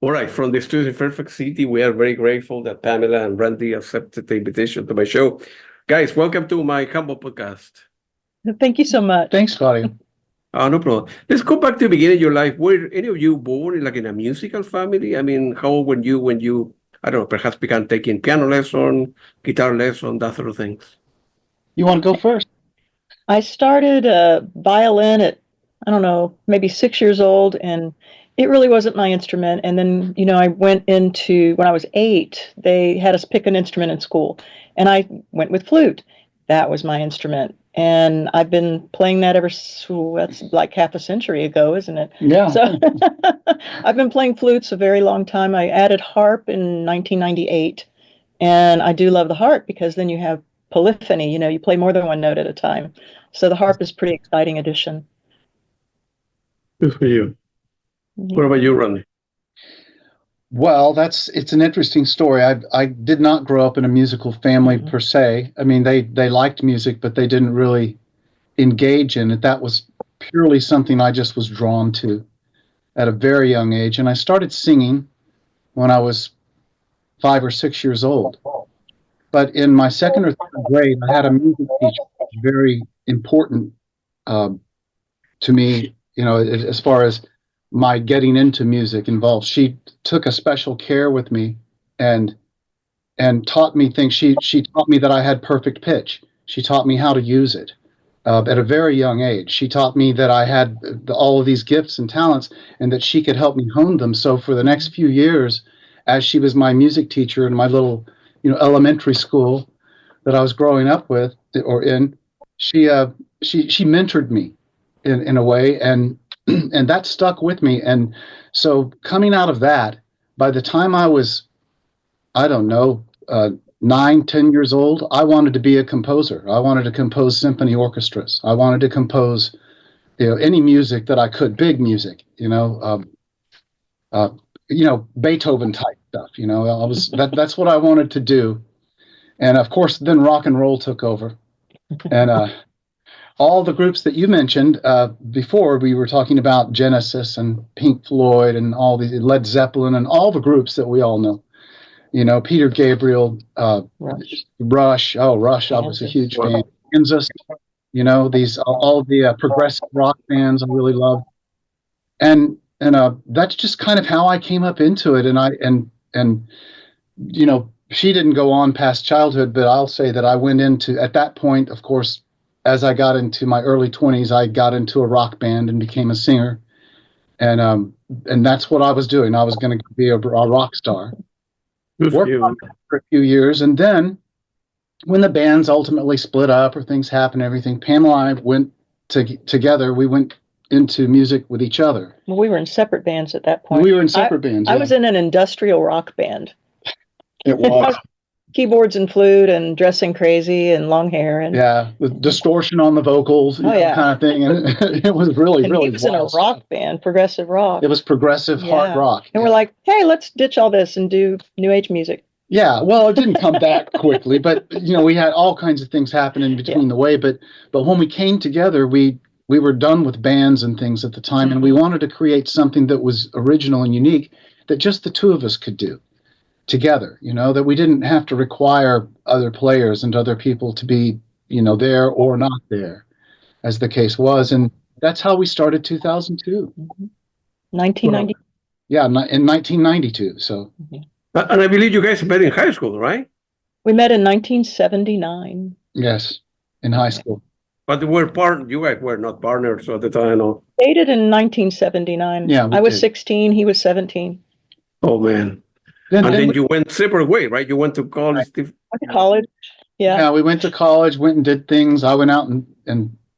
All right, from the studios in Fairfax City, we are very grateful that Pamela and Randy accepted the invitation to my show. Guys, welcome to my humble podcast. Thank you so much. Thanks, Claudia. No problem. Let's go back to the beginning of your life. Were any of you born in a musical family? I mean, how old were you when you, I don't know, perhaps began taking piano lesson, guitar lesson, that sort of things? You want to go first? I started violin at, I don't know, maybe 6 years old, and it really wasn't my instrument. And then, I went when I was 8, they had us pick an instrument in school, and I went with flute. That was my instrument. And I've been playing that that's like half a century ago, isn't it? Yeah. So I've been playing flutes a very long time. I added harp in 1998, and I do love the harp because then you have polyphony, you play more than one note at a time. So the harp is pretty exciting addition. Good for you. What about you, Randy? Well, it's an interesting story. I did not grow up in a musical family per se. I mean, they liked music, but they didn't really engage in it. That was purely something I just was drawn to at a very young age. And I started singing when I was 5 or 6 years old. But in my second or third grade, I had a music teacher who was very important to me, as far as my getting into music involved. She took a special care with me and taught me things. She taught me that I had perfect pitch. She taught me how to use it at a very young age. She taught me that I had all of these gifts and talents and that she could help me hone them. So for the next few years, as she was my music teacher in my little elementary school that I was growing up with or in, she mentored me in a way, and that stuck with me. And so coming out of that, by the time I was, I don't know, 9, 10 years old, I wanted to be a composer. I wanted to compose symphony orchestras. I wanted to compose, any music that I could, big music, Beethoven type stuff. That's what I wanted to do. And of course, then rock and roll took over. And all the groups that you mentioned before, we were talking about Genesis and Pink Floyd and all the Led Zeppelin and all the groups that we all know. Peter Gabriel, Rush. Oh, Rush! I was a huge fan. Kansas. These all the progressive rock bands I really love. And that's just kind of how I came up into it. And she didn't go on past childhood, but I'll say that I went into, at that point, of course, as I got into my early 20s, I got into a rock band and became a singer. And that's what I was doing. I was going to be a rock star. Worked on that for a few years. And then when the bands ultimately split up or things happened, everything, Pamela and I went together. We went into music with each other. Well, we were in separate bands at that point. We were in separate bands. I was in an industrial rock band. It was. Keyboards and flute and dressing crazy and long hair and with distortion on the vocals, kind of thing. And it was really he was in a rock band, progressive rock. It was progressive hard rock. And we're like, hey, let's ditch all this and do new age music. Yeah, well, it didn't come back quickly, but we had all kinds of things happen in between the way. But when we came together, we were done with bands and things at the time, and we wanted to create something that was original and unique that just the two of us could do together, that we didn't have to require other players and other people to be, there or not there, as the case was. And that's how we started 2002. 1990. Yeah, in 1992. So. And I believe you guys met in high school, right? We met in 1979. Yes, in high school. But you guys were not partners at the time, no? Dated in 1979. Yeah, I was 16, he was 17. Oh, man. Then you went separate way, right? You went to college. Went to college. Yeah, we went to college, went and did things. I went out and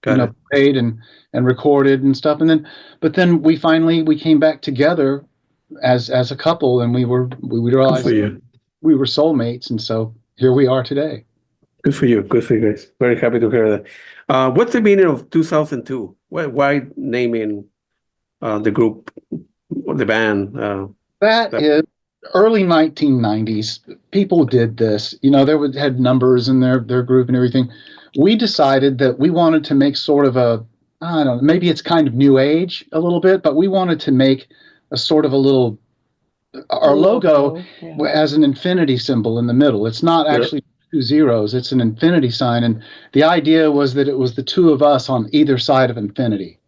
played and recorded and stuff. But then we came back together as a couple, and we realized we were soulmates, and so here we are today. Good for you guys. Very happy to hear that. What's the meaning of 2002? Why naming the group or the band? That is early 1990s. People did this. They had numbers in their group and everything. We decided that we wanted to make sort of I don't know, maybe it's kind of new age a little bit, but we wanted to make a sort of a little our logo yeah. has an infinity symbol in the middle. It's not actually two zeros, it's an infinity sign. And the idea was that it was the two of us on either side of infinity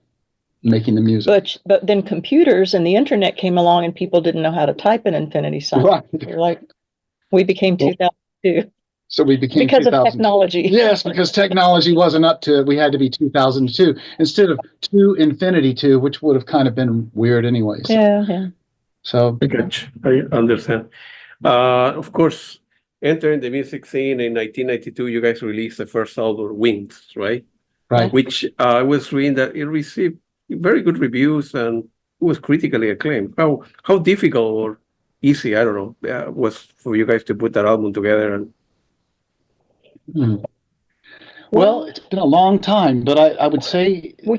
making the music. But then computers and the internet came along and people didn't know how to type an infinity sign. Right. They're like, we became 2002 So we became because of 2002. technology. Yes, because technology wasn't up to it. We had to be 2002 instead of 2 infinity 2, which would have kind of been weird anyway. So, Yeah. so I got you. I understand. Of course, entering the music scene in 1992, you guys released the first album, Wings, right? right. Which I was reading that it received very good reviews and it was critically acclaimed. How difficult or easy, I don't know, was for you guys to put that album together? And Well, it's been a long time, but I would say we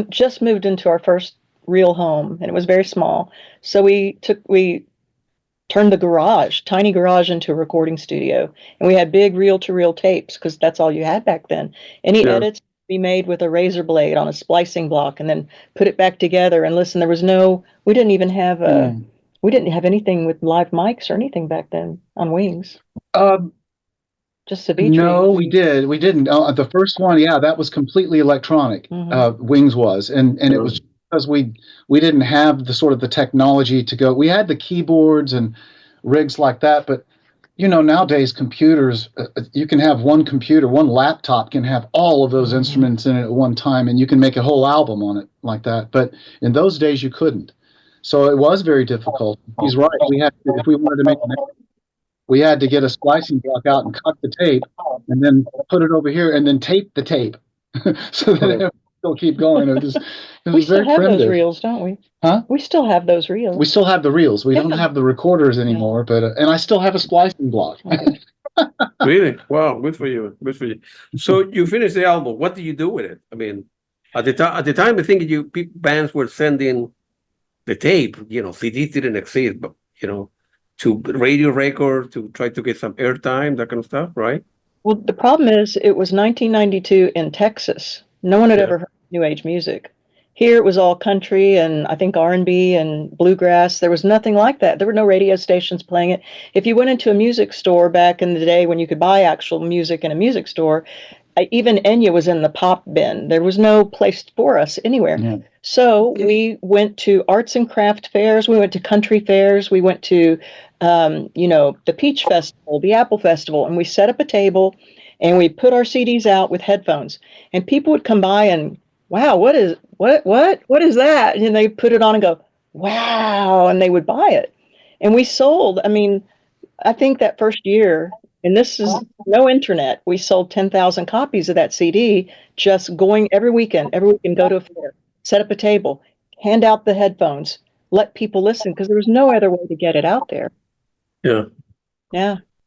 just moved into our first real home and it was very small. So we turned the tiny garage into a recording studio, and we had big reel-to-reel tapes because that's all you had back then. Any edits be made with a razor blade on a splicing block and then put it back together and listen. We didn't even have we didn't have anything with live mics or anything back then on Wings. Just Savitri. No, we didn't. The first one, that was completely electronic. Wings was, and it was because we didn't have the sort of the technology to go. We had the keyboards and rigs like that, but nowadays computers, you can have one laptop can have all of those instruments in it at one time, and you can make a whole album on it like that. But in those days, you couldn't. So it was very difficult. He's right. We had to, if we wanted to make an album, we had to get a splicing block out and cut the tape, and then put it over here, and then tape the tape so that it would still keep going. It was We still very have primitive. those reels, don't we? Huh? We still have those reels. We still have the reels. We don't have the recorders anymore, but and I still have a splicing block. Really? Wow, good for you. Good for you. So you finished the album. What do you do with it? I mean, at the time, I think bands were sending the tape. CDs didn't exist, but to radio record to try to get some airtime, that kind of stuff, right? Well, the problem is it was 1992 in Texas. No one had ever heard New Age music. Here it was all country and I think R&B and bluegrass. There was nothing like that. There were no radio stations playing it. If you went into a music store back in the day when you could buy actual music in a music store, even Enya was in the pop bin. There was no place for us anywhere. Yeah. So we went to arts and craft fairs. We went to country fairs. We went to, the Peach Festival, the Apple Festival, and we set up a table and we put our CDs out with headphones. And people would come by and, wow, what is that? And they put it on and go, wow, and they would buy it. And we sold, I think that first year, and this is no internet, we sold 10,000 copies of that CD, just going every weekend, go to a fair, set up a table, hand out the headphones, let people listen, because there was no other way to get it out there. Yeah.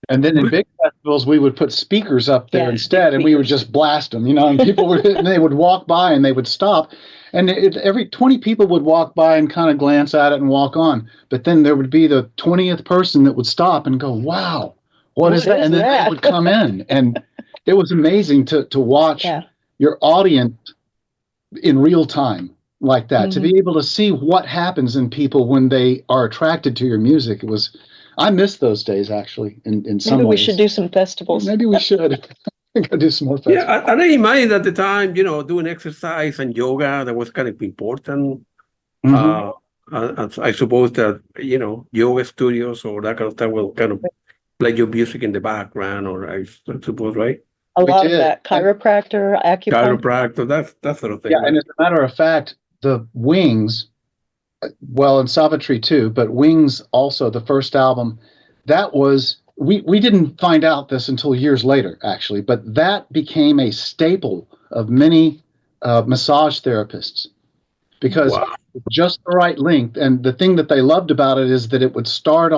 And then in big festivals, we would put speakers up there instead, and we would just blast them, and people and they would walk by and they would stop. And every 20 people would walk by and kind of glance at it and walk on. But then there would be the 20th person that would stop and go, wow, what is that? And then they would come in. And it was amazing to watch your audience in real time like that, to be able to see what happens in people when they are attracted to your music. I miss those days, actually, in some ways. Maybe we should do some festivals. Maybe we should. Go do some more festivals. Yeah, and I imagine at the time, doing exercise and yoga, that was kind of important. And I suppose that, yoga studios or that kind of stuff will kind of play your music in the background, or I suppose, right? A lot of that. Chiropractor, acupuncture. That sort of thing. Yeah, right? And as a matter of fact, the Wings, well, and Savitri too, but Wings also, the first album, that was, we didn't find out this until years later, actually, but that became a staple of many massage therapists because just the right length. And the thing that they loved about it is that it would start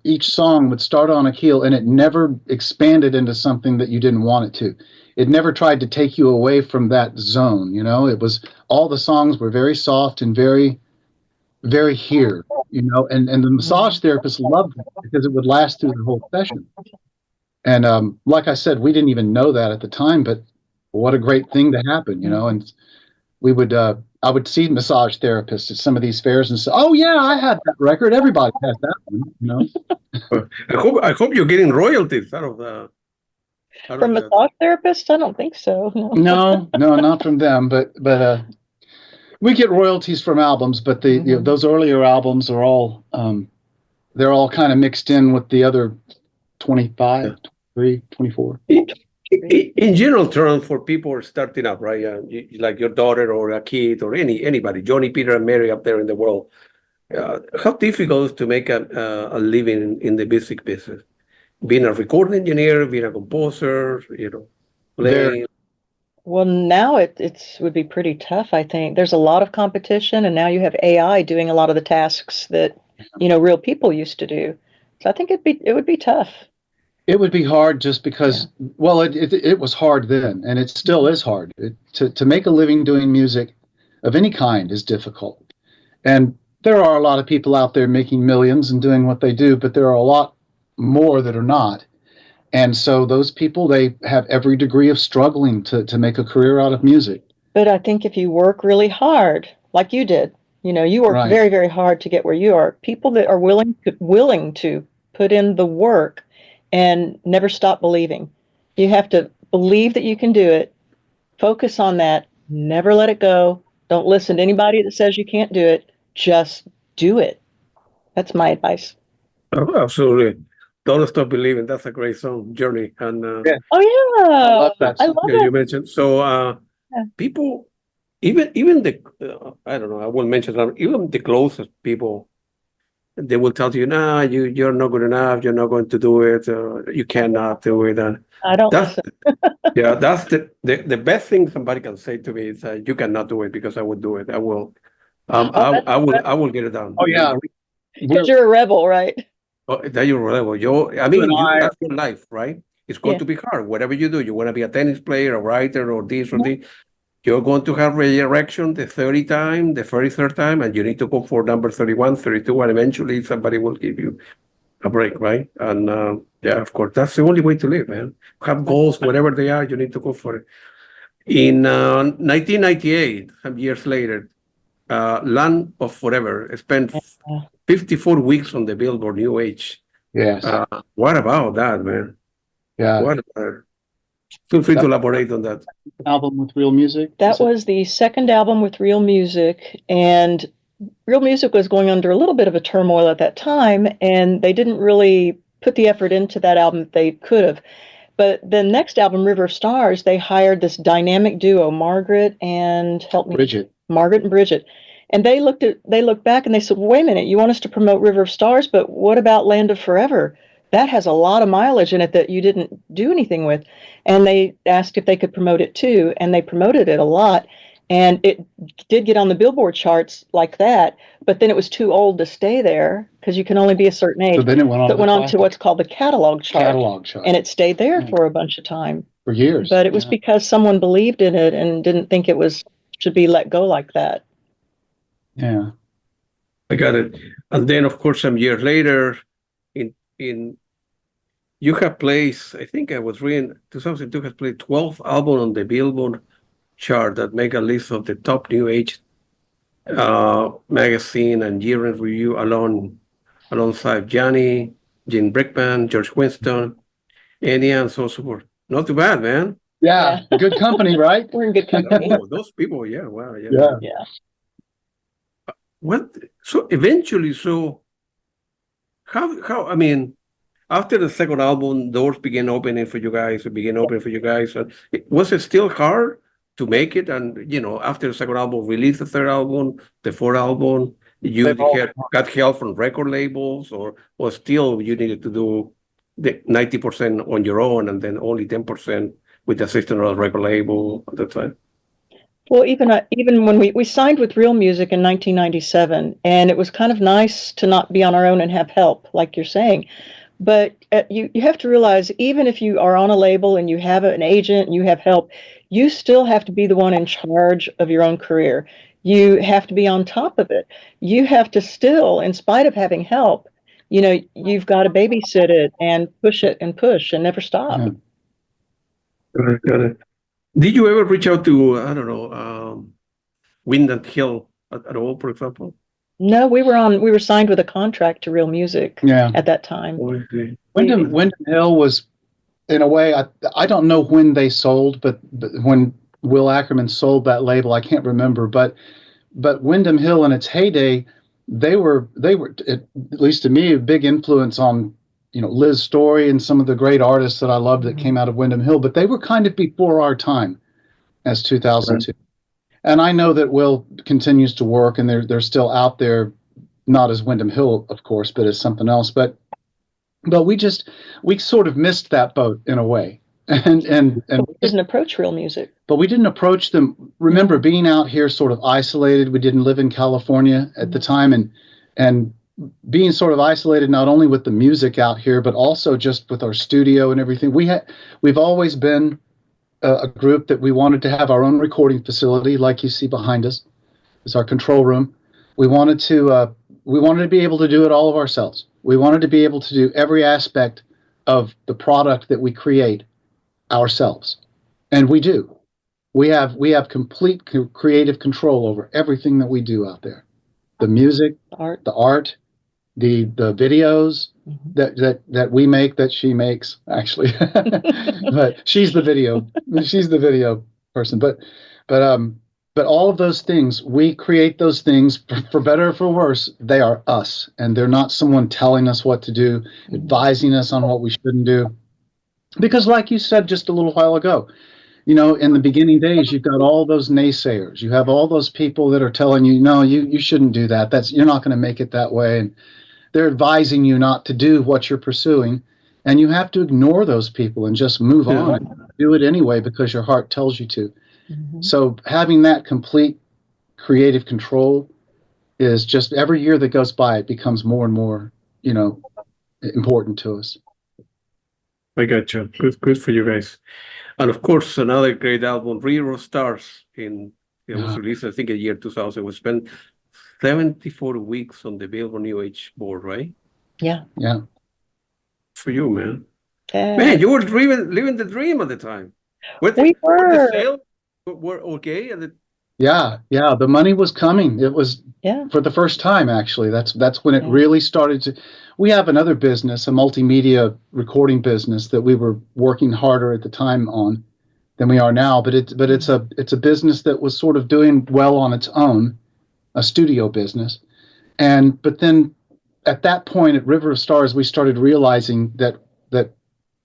each song would start on a keel, and it never expanded into something that you didn't want it to. It never tried to take you away from that zone, It was, all the songs were very soft and very, very here, and the massage therapist loved it because it would last through the whole session. And like I said, we didn't even know that at the time, but what a great thing to happen, and we would I would see massage therapists at some of these fairs and say, "Oh yeah, I had that record. Everybody has that one." You know. I hope you're getting royalties out of the From massage therapists? I don't think so. No. No, not from them, but we get royalties from albums, but those earlier albums are all they're all kind of mixed in with the other 25, 23, 24. In general terms, for people starting up, right? Like your daughter or a kid or anybody, Johnny, Peter, and Mary up there in the world, how difficult is to make a living in the music business? Being a recording engineer, being a composer, playing. Well, now it would be pretty tough, I think. There's a lot of competition, and now you have AI doing a lot of the tasks that, real people used to do. So I think it would be tough. It would be hard just because, well, it was hard then, and it still is hard. To make a living doing music of any kind is difficult. And there are a lot of people out there making millions and doing what they do, but there are a lot more that are not. And so those people, they have every degree of struggling to make a career out of music. But I think if you work really hard, like you did, you work very, very hard to get where you are. People that are willing to put in the work and never stop believing. You have to believe that you can do it. Focus on that. Never let it go. Don't listen to anybody that says you can't do it. Just do it. That's my advice. Oh, absolutely. Don't Stop Believing. That's a great song, Journey. And Oh yeah, I love that song. I love you it. mentioned. So people, even the I don't know. I won't mention that. Even the closest people, they will tell you, "Nah, you're not good enough. You're not going to do it. You cannot do it." And I don't that's listen. that's the best thing somebody can say to me is, "You cannot do it," because I would do it. I will. I will get it done. Oh yeah, Because you're a rebel, right? Oh, that you're reliable. That's your life, right? It's going to be hard. Whatever you do, you want to be a tennis player, a writer, or this or this. You're going to have rejection the 33rd time, and you need to go for number 31, 32, and eventually somebody will give you a break, right? And of course, that's the only way to live, man. Have goals, whatever they are, you need to go for it. In 1998, some years later, Land of Forever spent 54 weeks on the Billboard New Age. Yes. What about that, man? Yeah. What about it? Feel free to elaborate on that. Album with real music? That was the second album with real music, and real music was going under a little bit of a turmoil at that time, and they didn't really put the effort into that album that they could have. But the next album, River of Stars, they hired this dynamic duo, Margaret and Bridget. And they looked back and they said, well, wait a minute, you want us to promote River of Stars, but what about Land of Forever? That has a lot of mileage in it that you didn't do anything with. And they asked if they could promote it too, and they promoted it a lot. And it did get on the Billboard charts like that, but then it was too old to stay there because you can only be a certain age. So then it went on to what's called the catalog chart. And it stayed there for a bunch of time. For years. But it was because someone believed in it and didn't think it should be let go like that. Yeah. I got it. And then, of course, some years later, in you have played, I think I was reading, 2002 has played 12 albums on the Billboard chart that make a list of the top New Age magazine and year-end review alongside Yanni, Gene Brickman, George Winston, Enya, and so forth. Not too bad, man. Yeah. Good company, right? We're in good company. Oh, those people, yeah, wow, Yeah. What? So eventually, how? I mean, after the second album, doors began opening for you guys. Was it still hard to make it? And after the second album, release the third album, the fourth album, you got help from record labels, or still you needed to do the 90% on your own, and then only 10% with the assistance of a record label at the time? Well, even when we signed with Real Music in 1997, and it was kind of nice to not be on our own and have help, like you're saying. But you have to realize, even if you are on a label and you have an agent and you have help, you still have to be the one in charge of your own career. You have to be on top of it. You have to still, in spite of having help, you've got to babysit it and push and never stop. Got it. Did you ever reach out to, I don't know, Wind and Hill at all, for example? No, we were signed with a contract to Real Music at that time. Okay. Wyndham Hill was, in a way, I don't know when they sold, but when Will Ackerman sold that label, I can't remember. But Wyndham Hill in its heyday, they were at least to me a big influence on Liz Story and some of the great artists that I loved that came out of Wyndham Hill. But they were kind of before our time as 2002. And I know that Will continues to work, and they're still out there, not as Wyndham Hill, of course, but as something else. But we sort of missed that boat in a way, and We didn't approach Real Music. but we didn't approach them. Remember being out here sort of isolated. We didn't live in California at the time, and being sort of isolated not only with the music out here, but also just with our studio and everything. We've always been a group that we wanted to have our own recording facility, like you see behind us, is our control room. We wanted to be able to do it all of ourselves. We wanted to be able to do every aspect of the product that we create ourselves, and we do. We have complete creative control over everything that we do out there. The music, the art, the videos that we make, that she makes actually, but she's the video person. But all of those things, we create those things for better or for worse. They are us, and they're not someone telling us what to do, advising us on what we shouldn't do. Because, like you said just a little while ago, in the beginning days, you've got all those naysayers. You have all those people that are telling you, no, you shouldn't do that. You're not going to make it that way. And they're advising you not to do what you're pursuing. And you have to ignore those people and just move on and do it anyway because your heart tells you to. So having that complete creative control is just, every year that goes by, it becomes more and more, important to us. I got you. Good for you guys. And of course, another great album, Rio Stars, it was released, I think, in the year 2000. We spent 74 weeks on the Billboard New Age board, right? Yeah. For you, man. Man, you were living the dream at the time. We were the were. sales were okay? Yeah. The money was coming. It was for the first time, actually. That's when it really started to. We have another business, a multimedia recording business that we were working harder at the time on than we are now. But it's a business that was sort of doing well on its own, a studio business. But then at that point at River of Stars, we started realizing that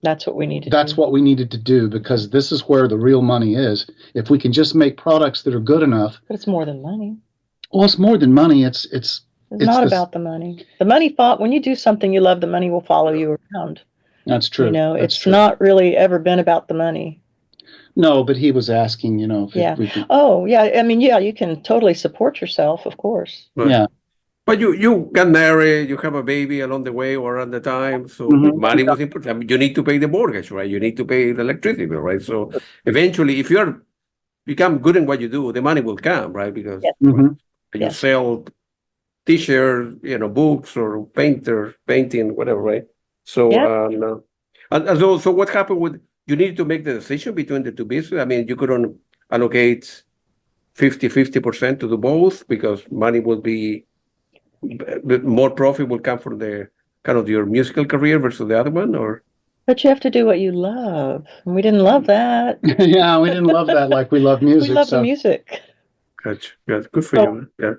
that's what we needed. What we needed to do, because this is where the real money is. If we can just make products that are good enough. But it's more than money. Well, it's more than money. It's not about the money. The money when you do something you love, the money will follow you around. That's true. It's not really ever been about the money. No, but he was asking, if we could. Oh, yeah. I mean, you can totally support yourself, of course. But, yeah. But you got married, you have a baby along the way or at the time, so money was important. I mean, you need to pay the mortgage, right? You need to pay the electricity bill, right? So eventually, if you become good in what you do, the money will come, right? Because you sell T-shirts, books or painting, whatever, right? So, so what happened with, you need to make the decision between the two businesses? I mean, you couldn't allocate 50% to do both because money would be, more profit will come from the kind of your musical career versus the other one, or? But you have to do what you love. And we didn't love that. Yeah, we didn't love that like we love music. We love the music. Gotcha. Yeah, good for you. Yeah.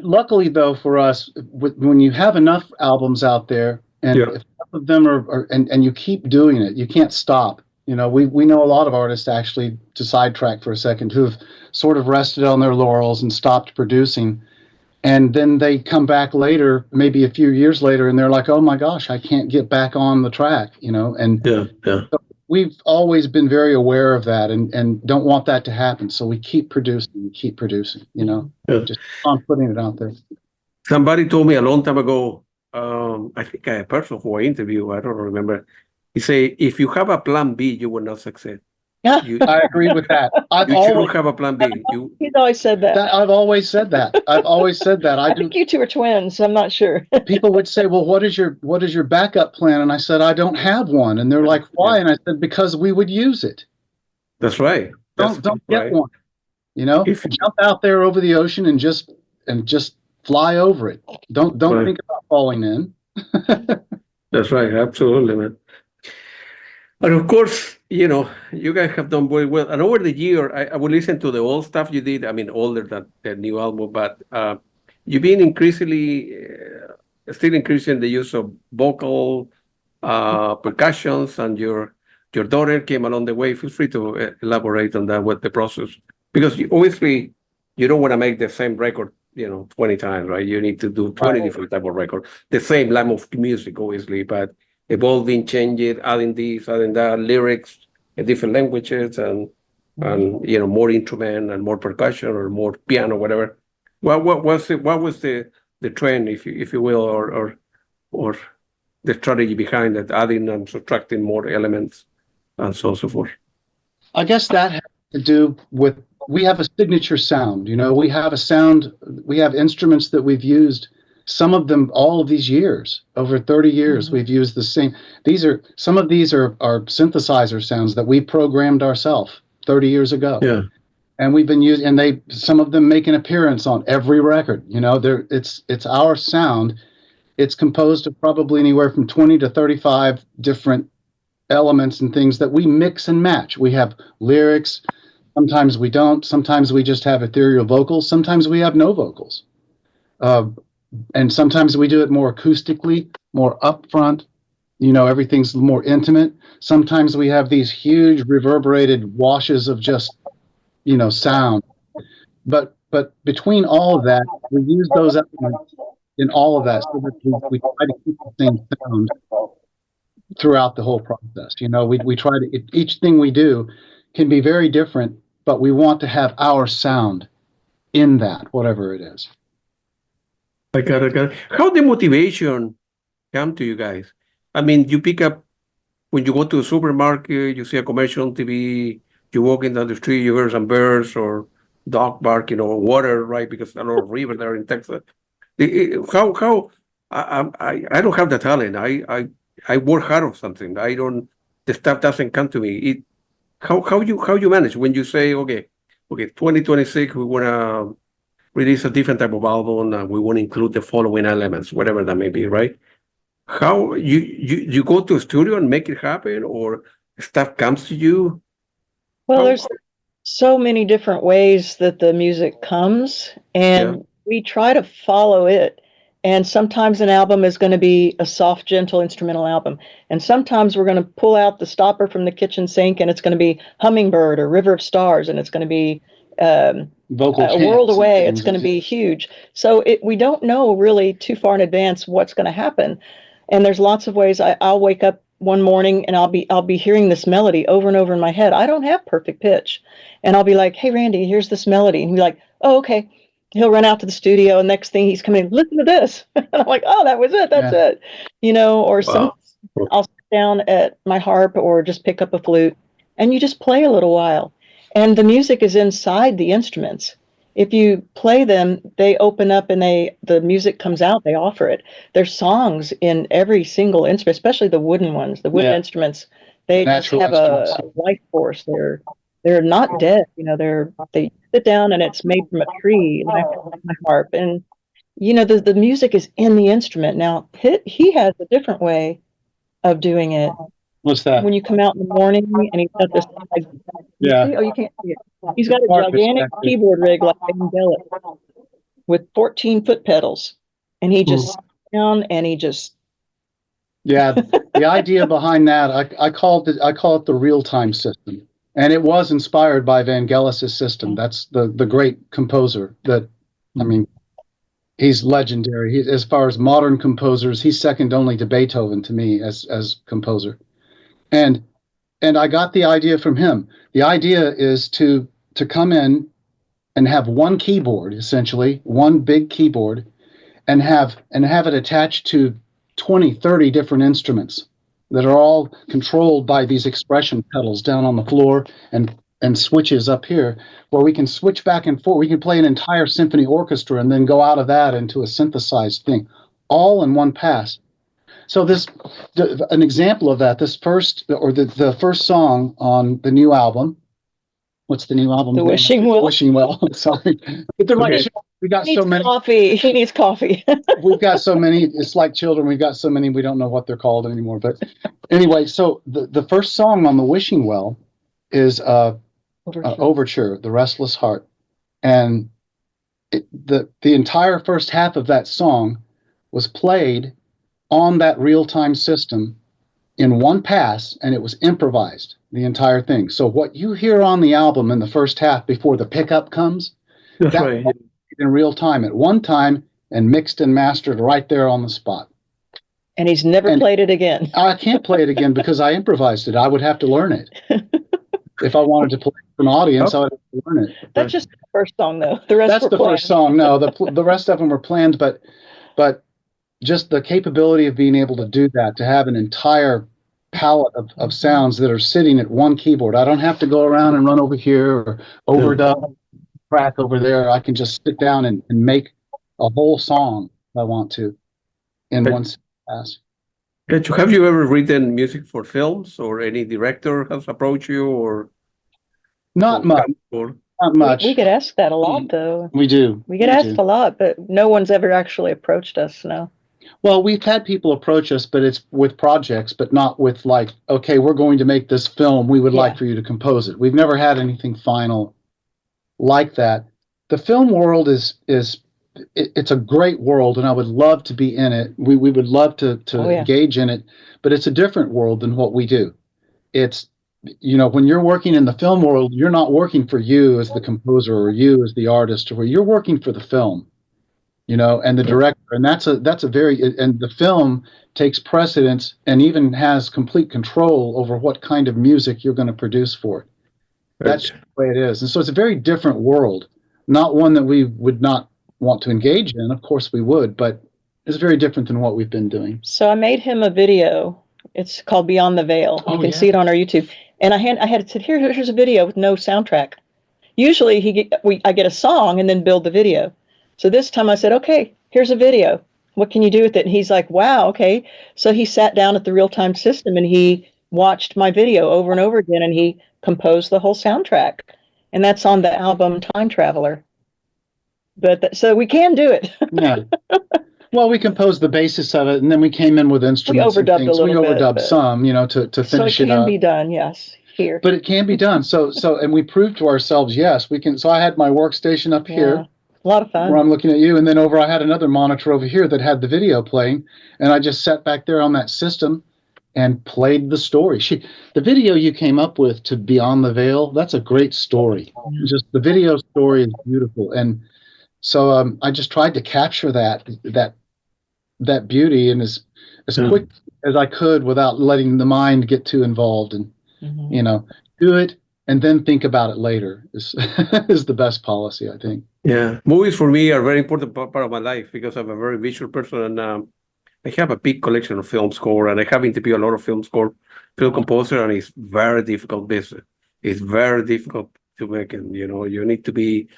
Luckily, though, for us, when you have enough albums out there, and if enough of them and you keep doing it, you can't stop. We know a lot of artists, actually, to sidetrack for a second, who have sort of rested on their laurels and stopped producing. And then they come back later, maybe a few years later, and they're like, oh my gosh, I can't get back on the track, and so we've always been very aware of that and don't want that to happen. So we keep producing, just on putting it out there. Somebody told me a long time ago, I think a person who I interviewed, I don't remember, he said, if you have a plan B, you will not succeed. I agree with that. You shouldn't have a plan B. He's always said that. I've always said that. I think you two are twins. I'm not sure. People would say, well, what is your backup plan? And I said, I don't have one. And they're like, why? And I said, because we would use it. That's right. Don't get one. You know, If jump out there over the ocean and just fly over it. Don't Right. think about falling in. That's right, absolutely, man. And of course, you guys have done very well. And over the year, I would listen to the old stuff you did. I mean, older than the new album, but you've been still increasing the use of vocal percussions, and your daughter came along the way. Feel free to elaborate on that, what the process, because obviously you don't want to make the same record, 20 times, right? You need to do 20 different type of record, the same line of music, obviously, but evolving, changing, adding this, adding that, lyrics in different languages, and more instrument and more percussion or more piano, whatever. What was the trend, if you will, or the strategy behind that, adding and subtracting more elements and so forth? I guess that has to do with, we have a signature sound. We have a sound, we have instruments that we've used, some of them all of these years, over 30 years, we've used the same. Some of these are synthesizer sounds that we programmed ourselves 30 years ago. Yeah. And we've been using, and some of them make an appearance on every record. It's our sound. It's composed of probably anywhere from 20 to 35 different elements and things that we mix and match. We have lyrics. Sometimes we don't. Sometimes we just have ethereal vocals. Sometimes we have no vocals. And sometimes we do it more acoustically, more upfront. Everything's more intimate. Sometimes we have these huge reverberated washes of just, sound. But between all of that, we use those elements in all of that, so that we try to keep the same sound throughout the whole process. We try to, each thing we do can be very different, but we want to have our sound in that, whatever it is. I got it. How the motivation come to you guys? I mean, you pick up when you go to a supermarket, you see a commercial on TV, you walking down the street, you hear some birds or dog bark, water, right? Because a lot of rivers there in Texas. How I don't have the talent. I work hard on something. The stuff doesn't come to me. How you manage when you say, okay, 2026 we want to release a different type of album, and we want to include the following elements, whatever that may be, right? How you go to a studio and make it happen, or stuff comes to you? Well, there's so many different ways that the music comes, and we try to follow it. And sometimes an album is going to be a soft, gentle instrumental album. And sometimes we're going to pull out the stopper from the kitchen sink, and it's going to be Hummingbird or River of Stars, and it's going to be A World Away. It's going to be huge. So we don't know really too far in advance what's going to happen. And there's lots of ways. I'll wake up one morning and I'll be hearing this melody over and over in my head. I don't have perfect pitch. And I'll be like, hey, Randy, here's this melody. And he'll be like, oh, okay. He'll run out to the studio, and next thing he's coming, listen to this. And I'm like, oh, that was it. That's it. Or I'll sit down at my harp or just pick up a flute, and you just play a little while. And the music is inside the instruments. If you play them, they open up and the music comes out, they offer it. There's songs in every single instrument, especially the wooden ones, the wooden instruments. They just have a life force. They're not dead, they sit down and it's made from a tree, like my harp. And, the music is in the instrument. Now, he has a different way of doing it. What's that? When you come out in the morning and he's got this, you can't see it. He's got a gigantic keyboard rig like Angelic with 14 foot pedals. And he just sits down and he just. Yeah, the idea behind that, I call it the real-time system. And it was inspired by Vangelis' system. That's the great composer that, he's legendary. As far as modern composers, he's second only to Beethoven to me as composer. And I got the idea from him. The idea is to come in and have one keyboard, essentially, one big keyboard, and have it attached to 20, 30 different instruments that are all controlled by these expression pedals down on the floor and switches up here, where we can switch back and forth. We can play an entire symphony orchestra and then go out of that into a synthesized thing, all in one pass. So an example of that, the first song on the new album what's the new album? The name? Wishing Well. Wishing Well. Sorry, but they're like Okay. we got He so needs many. coffee. He needs coffee. We've got so many. It's like children. We've got so many. We don't know what they're called anymore. But anyway, so the first song on the Wishing Well is Overture, The Restless Heart, and the entire first half of that song was played on that real-time system in one pass, and it was improvised, the entire thing. So what you hear on the album in the first half before the pickup comes, That's that right. was in real time at one time and mixed and mastered right there on the spot. And he's never played it again. I can't play it again because I improvised it. I would have to learn it. If I wanted to play it for an audience, I would have to learn it. That's just the first song, though. The rest That's were the planned. first song. No, the rest of them were planned, but just the capability of being able to do that, to have an entire palette of sounds that are sitting at one keyboard. I don't have to go around and run over here or overdub, track over there. I can just sit down and make a whole song if I want to in one pass. Have you ever written music for films, or any director has approached you, or Not much. Not much. We get asked that a lot, though. We do. We get asked a lot, but no one's ever actually approached us, no. Well, we've had people approach us, but it's with projects, but not with like, okay, we're going to make this film. We would like for you to compose it. We've never had anything final like that. The film world it's a great world, and I would love to be in it. We would love to engage in it, but it's a different world than what we do. It's, when you're working in the film world, you're not working for you as the composer or you as the artist, or you're working for the film. And the director, and that's a very, and the film takes precedence and even has complete control over what kind of music you're going to produce for it. That's the way it is. And so it's a very different world, not one that we would not want to engage in. Of course we would, but it's very different than what we've been doing. So I made him a video. It's called Beyond the Veil. You can see it on our YouTube. And I had said, here's a video with no soundtrack. Usually I get a song and then build the video. So this time I said, okay, here's a video. What can you do with it? And he's like, wow, okay. So he sat down at the real-time system and he watched my video over and over again, and he composed the whole soundtrack. And that's on the album Time Traveler. But so we can do it. Yeah. Well, we composed the basis of it, and then we came in with instruments. We overdubbed a little bit. We overdubbed some, to finish it up. So it can be done, yes, here. But it can be done. So, and we proved to ourselves, yes, we can. So I had my workstation up here. A lot of fun. Where I'm looking at you, and then I had another monitor over here that had the video playing, and I just sat back there on that system and played the story. The video you came up with to Beyond the Veil, that's a great story. Just the video story is beautiful, and so I just tried to capture that beauty and as quick as I could without letting the mind get too involved, and do it and then think about it later is the best policy, I think. Yeah, movies for me are a very important part of my life because I'm a very visual person, and I have a big collection of film score, and I have interviewed a lot of film composer, and it's very difficult business. It's very difficult to make it. You need to be,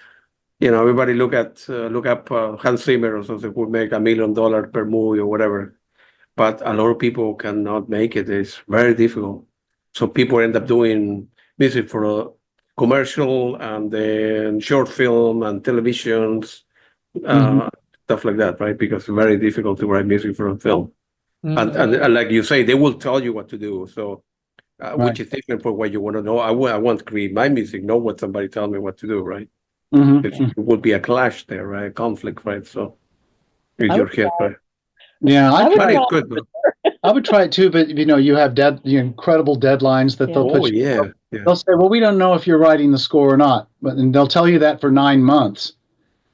everybody look up Hans Zimmer or something who make $1 million per movie or whatever, but a lot of people cannot make it. It's very difficult. So people end up doing music for a commercial and then short film and televisions, stuff like that, right? Because it's very difficult to write music for a film. And like you say, they will tell you what to do. So, which is different from what you want to know. I want to create my music, not what somebody tell me what to do, right? It would be a clash there, right? A conflict, right? So, in your head, right? Yeah, it's good, though. I would try it too, but you have incredible deadlines that they'll put you. Yeah. They'll say, well, we don't know if you're writing the score or not, and they'll tell you that for 9 months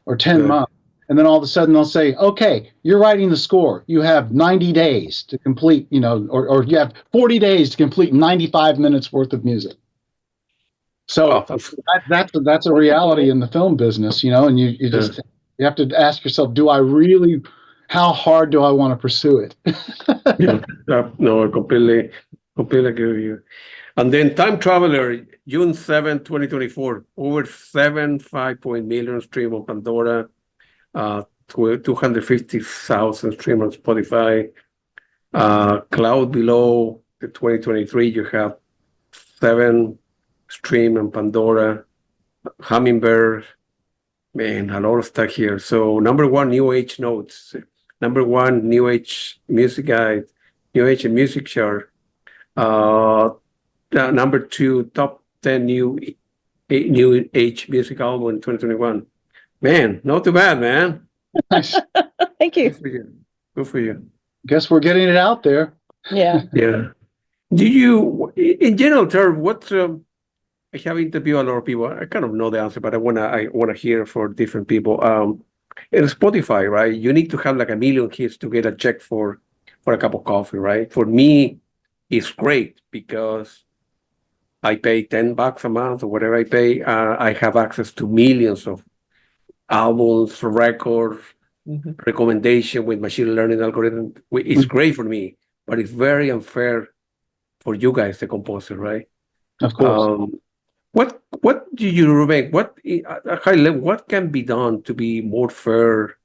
or 10 months, and then all of a sudden they'll say, okay, you're writing the score. You have 90 days to complete, or you have 40 days to complete 95 minutes worth of music. So that's a reality in the film business, and you just you have to ask yourself, how hard do I want to pursue it? No, I completely agree with you. And then Time Traveler, June 7, 2024, over 7.5 million stream on Pandora, 250,000 stream on Spotify. Cloud Below, 2023, you have 7 Stream and Pandora, Hummingbird. Man, a lot of stuff here. So number one, New Age Notes. Number one, New Age Music Guide, New Age and Music Chart. Number two, top 10 New Age Music Album in 2021. Man, not too bad, man. Nice. Thank you. Good for you. Good for you. Guess we're getting it out there. Yeah. Yeah. Do you, in general terms, what I have interviewed a lot of people. I kind of know the answer, but I wanna hear for different people. In Spotify, right? You need to have like 1 million hits to get a check for a cup of coffee, right? For me, it's great because I pay $10 a month or whatever I pay. I have access to millions of albums, records, recommendation with machine learning algorithm. It's great for me, but it's very unfair for you guys, the composer, right? Of course. What do you remember? What at high level, what can be done to be more fair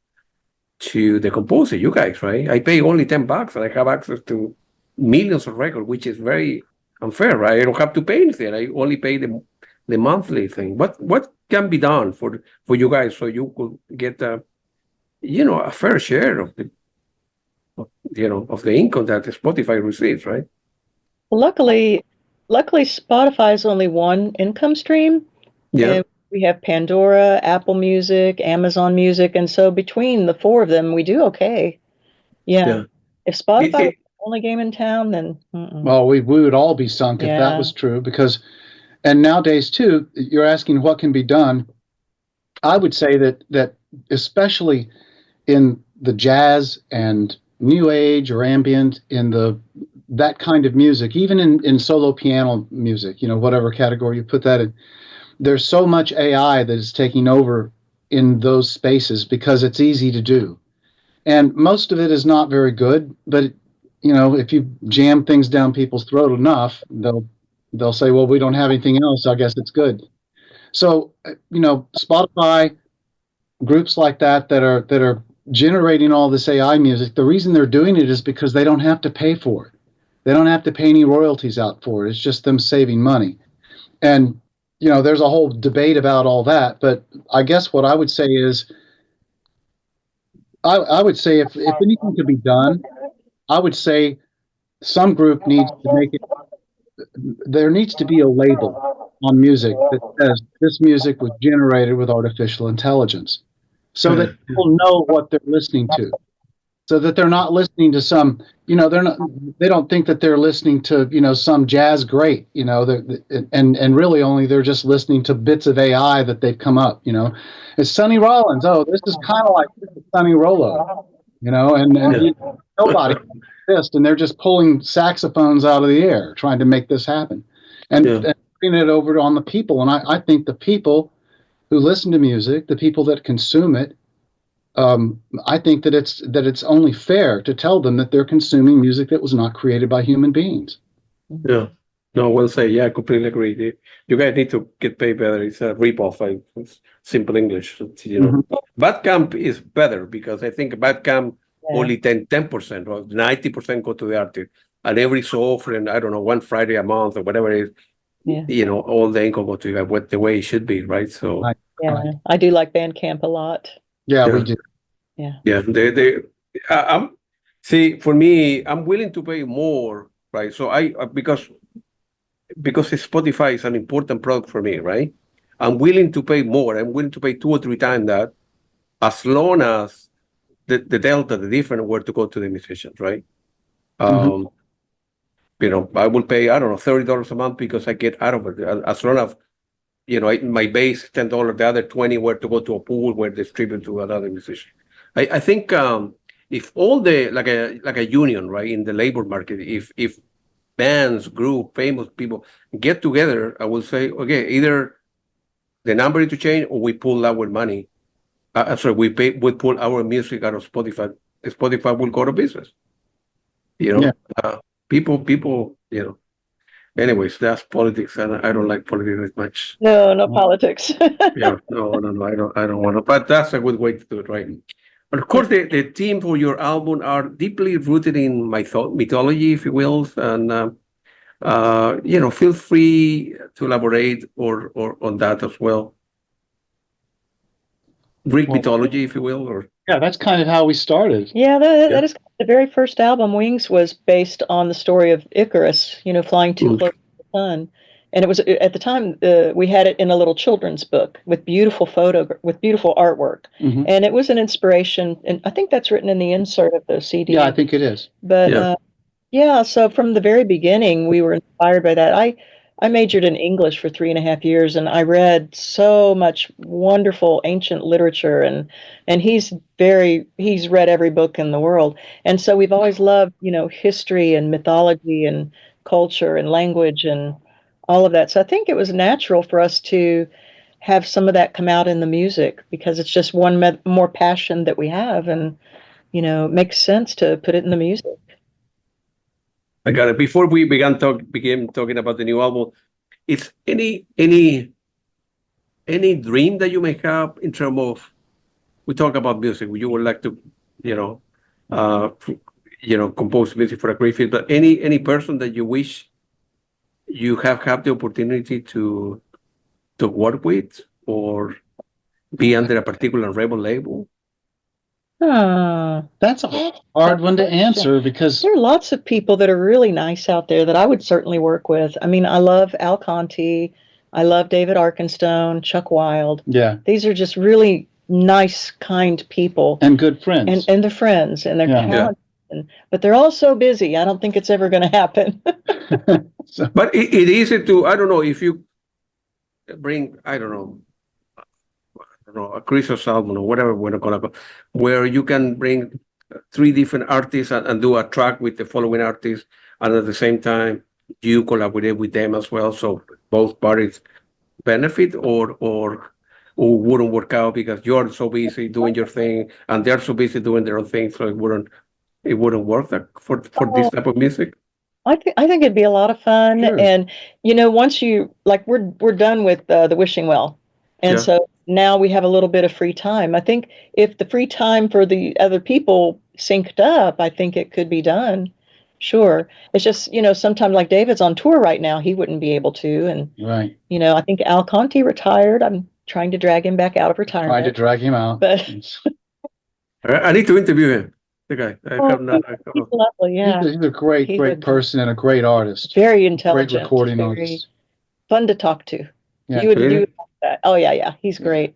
to the composer, you guys, right? I pay only $10 and I have access to millions of records, which is very unfair, right? I don't have to pay anything. I only pay the monthly thing. What can be done for you guys so you could get a fair share of the income that Spotify receives, right? Luckily, Spotify is only one income stream. Yeah. And we have Pandora, Apple Music, Amazon Music, and so between the four of them, we do okay. Yeah. If Spotify was the only game in town, then well, we would all be sunk if that was true. And nowadays too, you're asking what can be done. I would say that especially in the jazz and new age or ambient, in that kind of music, even in solo piano music, whatever category you put that in, there's so much AI that is taking over in those spaces because it's easy to do. And most of it is not very good, but if you jam things down people's throat enough, they'll say, well, we don't have anything else, I guess it's good. So, Spotify, groups like that are generating all this AI music, the reason they're doing it is because they don't have to pay for it. They don't have to pay any royalties out for it. It's just them saving money. And, there's a whole debate about all that. But I guess what I would say is, I would say if anything could be done, I would say some group needs to make it, there needs to be a label on music that says this music was generated with artificial intelligence so that people know what they're listening to. So that they're not listening to some, they don't think that they're listening to, some jazz great, and really only they're just listening to bits of AI that they've come up, It's Sonny Rollins. Oh, this is kind of like Sonny Rollo, and nobody exists, and they're just pulling saxophones out of the air trying to make this happen, and putting it over on the people. And I think the people who listen to music, the people that consume it, I think that it's only fair to tell them that they're consuming music that was not created by human beings. Yeah. No, I will say, yeah, I completely agree. You guys need to get paid better. It's a ripoff. It's simple English. Bandcamp is better because I think Bandcamp only 10% or 90% go to the artist, and every so often, I don't know, one Friday a month or whatever it is, all the income go to you, the way it should be, right? So I do like Bandcamp a lot. Yeah, we do. Yeah. See, for me, I'm willing to pay more, right? So because Spotify is an important product for me, right? I'm willing to pay more. I'm willing to pay 2 or 3 times that, as long as the delta, the difference, were to go to the musicians, right? I will pay, I don't know, $30 a month because I get out of it. As long as my base is $10, the other 20 were to go to a pool where distribute to another musician. I think if all the like a union, right, in the labor market, if bands, group, famous people get together, I will say, okay, either the number to change or we pull our money. We pull our music out of Spotify. Spotify will go to business. People. Anyways, that's politics, and I don't like politics as much. No politics. No, I don't want to. But that's a good way to do it, right? And of course, the theme for your album are deeply rooted in mythology, if you will, and feel free to elaborate or on that as well. Greek mythology, if you will, or yeah, that's kind of how we started. Yeah, that is the very first album. Wings was based on the story of Icarus, flying too close to the sun. And it was at the time we had it in a little children's book with beautiful artwork, and it was an inspiration. And I think that's written in the insert of the CD. Yeah, I think it is. But so from the very beginning, we were inspired by that. I majored in English for 3.5 years, and I read so much wonderful ancient literature, and he's read every book in the world. And so we've always loved, history and mythology and culture and language and all of that. So I think it was natural for us to have some of that come out in the music, because it's just one more passion that we have, and, it makes sense to put it in the music. I got it. Before we began talking about the new album, is any dream that you may have in terms of, we talk about music, you would like to, compose music for a great film, but any person that you wish you have had the opportunity to work with or be under a particular rebel label? That's a hard one to answer, because there are lots of people that are really nice out there that I would certainly work with. I mean, I love Al Conti, I love David Arkenstone, Chuck Wilde. Yeah, these are just really nice, kind people and good friends, and they're friends, and they're talented. But they're all so busy. I don't think it's ever going to happen. But it is to, I don't know, if you bring, I don't know, a Christmas album or whatever we're going to go, where you can bring 3 different artists and do a track with the following artists, and at the same time you collaborate with them as well, so both parties benefit, or wouldn't work out because you're so busy doing your thing and they're so busy doing their own thing, so it wouldn't work for this type of music? I think it'd be a lot of fun. Sure. And once you, like, we're done with the Wishing Well, and so now we have a little bit of free time. I think if the free time for the other people synced up, I think it could be done. Sure. It's just, sometimes, like, David's on tour right now, he wouldn't be able to. And, right. I think Al Conti retired. I'm trying to drag him back out of retirement. Trying to drag him out. But I need to interview him. The guy. He's lovely, yeah. He's a great person and a great artist. Very intelligent. Great recording artist. Fun to talk to. Yeah. You would like that. Oh, yeah. He's great.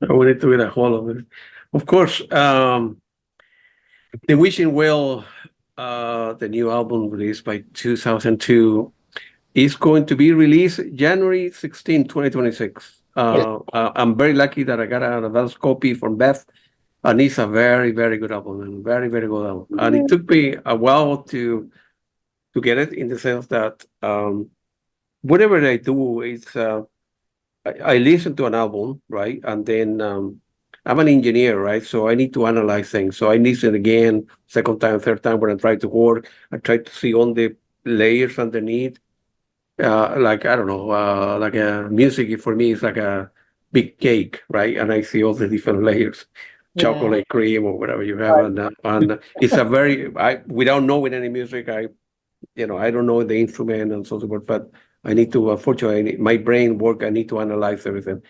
We need to get a hold of it. Of course, the Wishing Well, the new album released by 2002, is going to be released January 16, 2026. I'm very lucky that I got an advance copy from Beth, and it's a very, very good album, and very, very good album. And it took me a while to get it, in the sense that whatever I do, it's I listen to an album, right? And then I'm an engineer, right? So I need to analyze things. So I listen again, second time, third time, when I try to work. I try to see all the layers underneath. Like, I don't know, like music for me is like a big cake, right? And I see all the different layers, chocolate cream or whatever you have. And it's a very, without knowing any music, I don't know the instrument and so forth, but I need to, unfortunately, my brain work, I need to analyze everything.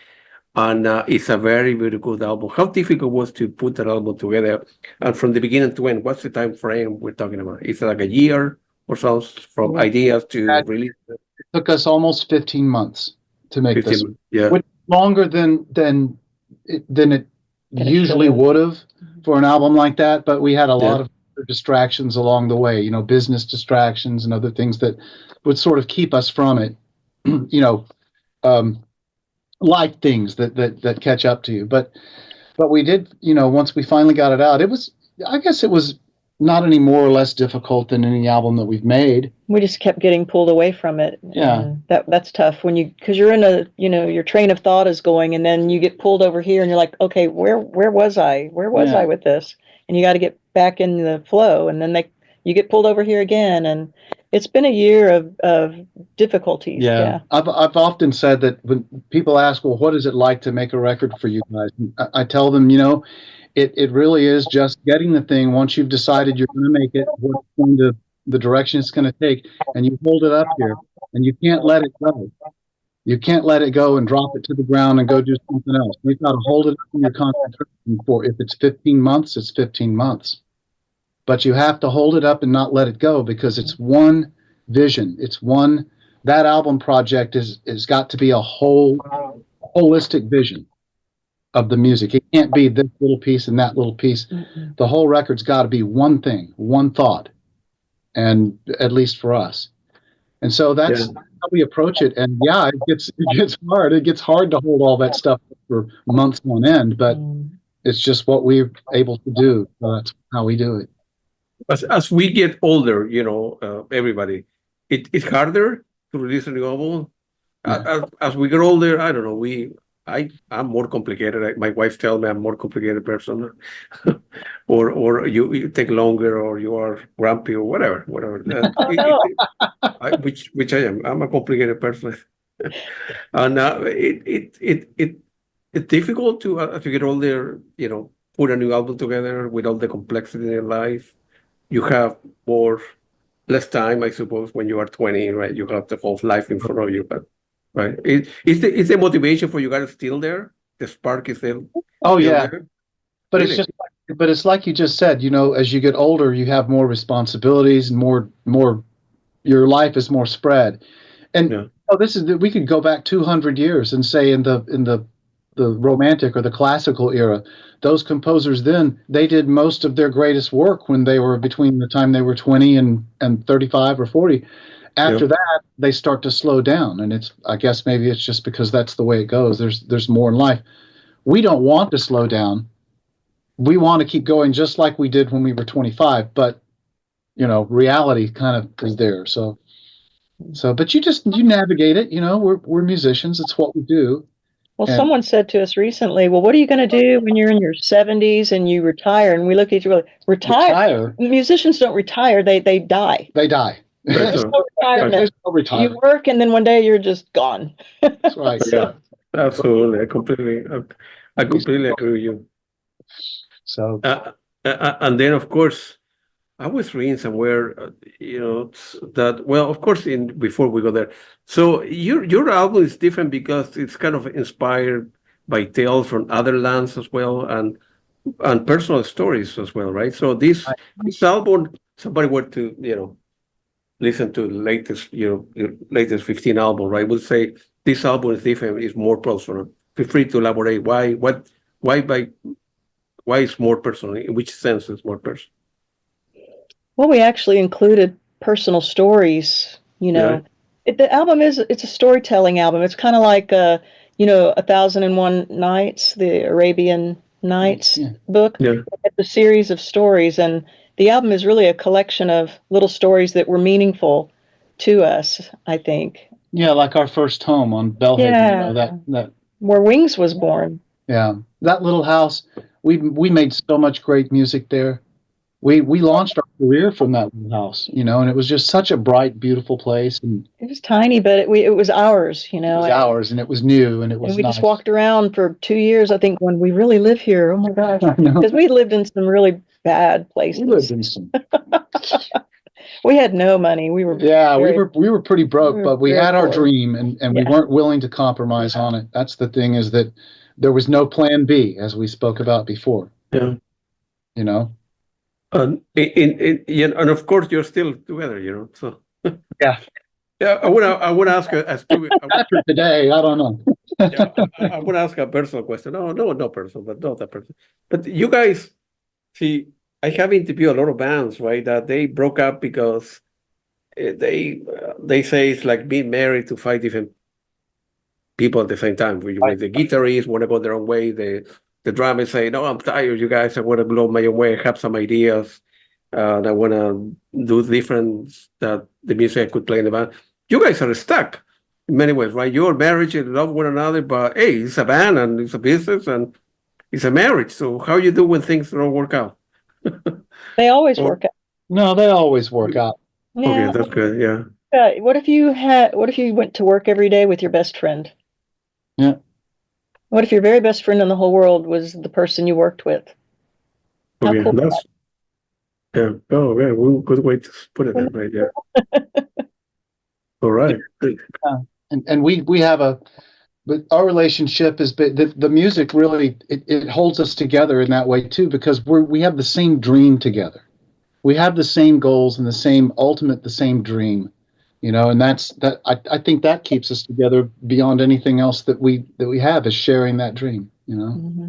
And it's a very, very good album. How difficult was to put that album together? And from the beginning to end, what's the time frame we're talking about? Is it like a year or so from ideas to release? It took us almost 15 months to make this. Yeah. Which longer than it usually would have for an album like that. But we had a lot of distractions along the way, business distractions and other things that would sort of keep us from it, life things that catch up to you. But we did, once we finally got it out, I guess it was not any more or less difficult than any album that we've made. We just kept getting pulled away from it. Yeah. That's tough because you're in your train of thought is going, and then you get pulled over here and you're like, okay, where was I? Where was I with this? And you got to get back in the flow, and then you get pulled over here again, and it's been a year of difficulties. Yeah. I've often said that when people ask, well, what is it like to make a record for you guys? I tell them, it really is just getting the thing. Once you've decided you're going to make it, what's going to the direction it's going to take, and you hold it up here, and you can't let it go. You can't let it go and drop it to the ground and go do something else. You've got to hold it up in your concentration for, if it's 15 months, it's 15 months. But you have to hold it up and not let it go, because it's one vision. It's one, that album project is got to be a holistic vision of the music. It can't be this little piece and that little piece. Mm-mm. The whole record's got to be one thing, one thought, and at least for us. And so that's how we approach it. And yeah, it gets hard. It gets hard to hold all that stuff for months on end, but it's just what we're able to do. So that's how we do it. As we get older, everybody, it's harder to release a new album. Yeah. As we get older, I don't know. I'm more complicated. My wife tells me I'm more complicated person, or you take longer, or you are grumpy, or whatever. Which I am. I'm a complicated person, and it's difficult to as you get older, put a new album together with all the complexity in life. You have less time, I suppose, when you are 20, right? You have the whole life in front of you, but right. Is the motivation for you guys still there? The spark is still Oh yeah, there? but Really? it's like you just said. As you get older, you have more responsibilities, and more. Your life is more spread, and we could go back 200 years and say in the Romantic or the classical era, those composers then, they did most of their greatest work when they were between the time they were 20 and 35 or 40. After that, they start to slow down, and I guess maybe it's just because that's the way it goes. There's more in life. We don't want to slow down. We want to keep going just like we did when we were 25, but reality kind of is there. So but you navigate it. We're musicians. It's what we do. Well, someone said to us recently, well, what are you going to do when you're in your 70s and you retire? And we look at each other, retire? Musicians don't retire. They die. They die. There's no retirement. There's no retirement. You work and then one day you're just gone. That's right. Yeah, absolutely. I completely agree with you. So, and then of course, I was reading somewhere, that, well, of course, before we go there. So your album is different because it's kind of inspired by tales from other lands as well, and personal stories as well, right? So this album, somebody were to listen to the latest your latest 15 album, right? Would say this album is different, is more personal. Feel free to elaborate why it's more personal. In which sense it's more personal? Well, we actually included personal stories, Right. The album it's a storytelling album. It's kind of like, 1001 Nights, the Arabian Nights book. Yeah. It's a series of stories, and the album is really a collection of little stories that were meaningful to us, I think. Yeah, like our first home on Belhaven, that where Wings was born. Yeah, that little house, we made so much great music there. We launched our career from that little house, and it was just such a bright, beautiful place, and it was tiny, but it was ours, It was ours, and it was new, and it was. And we nice. just walked around for 2 years, I think, when we really live here. Oh my gosh, because we lived in some really bad places. We lived in some. We had no money. We were we were pretty broke, but we had our dream, and we weren't willing to compromise on it. That's the thing, is that there was no plan B, as we spoke about before. Yeah. And of course you're still together, so. Yeah. Yeah, I want to ask after today, I don't know. I want to ask a personal question. No personal, but not that person. But you guys, see, I have interviewed a lot of bands, right, that they broke up because they say it's like being married to 5 different people at the same time. Where the guitarists want to go their own way, the drummers say, no, I'm tired, you guys, I want to blow my own way, I have some ideas, and I want to do different that the music I could play in the band. You guys are stuck in many ways, right? You're married, you love one another, but hey, it's a band and it's a business and it's a marriage. So how you do when things don't work out? They always work out. No, they always work out. Yeah. Okay, that's good. Yeah. What if you went to work every day with your best friend? Yeah. What if your very best friend in the whole world was the person you worked with? How cool Yeah. Oh, yeah. Well, good way to put it. Right. Yeah. All right. Good. And we have but our relationship is the music really it holds us together in that way too, because we have the same dream together. We have the same goals and the same dream, and I think that keeps us together beyond anything else that we have, is sharing that dream. Mm-hmm.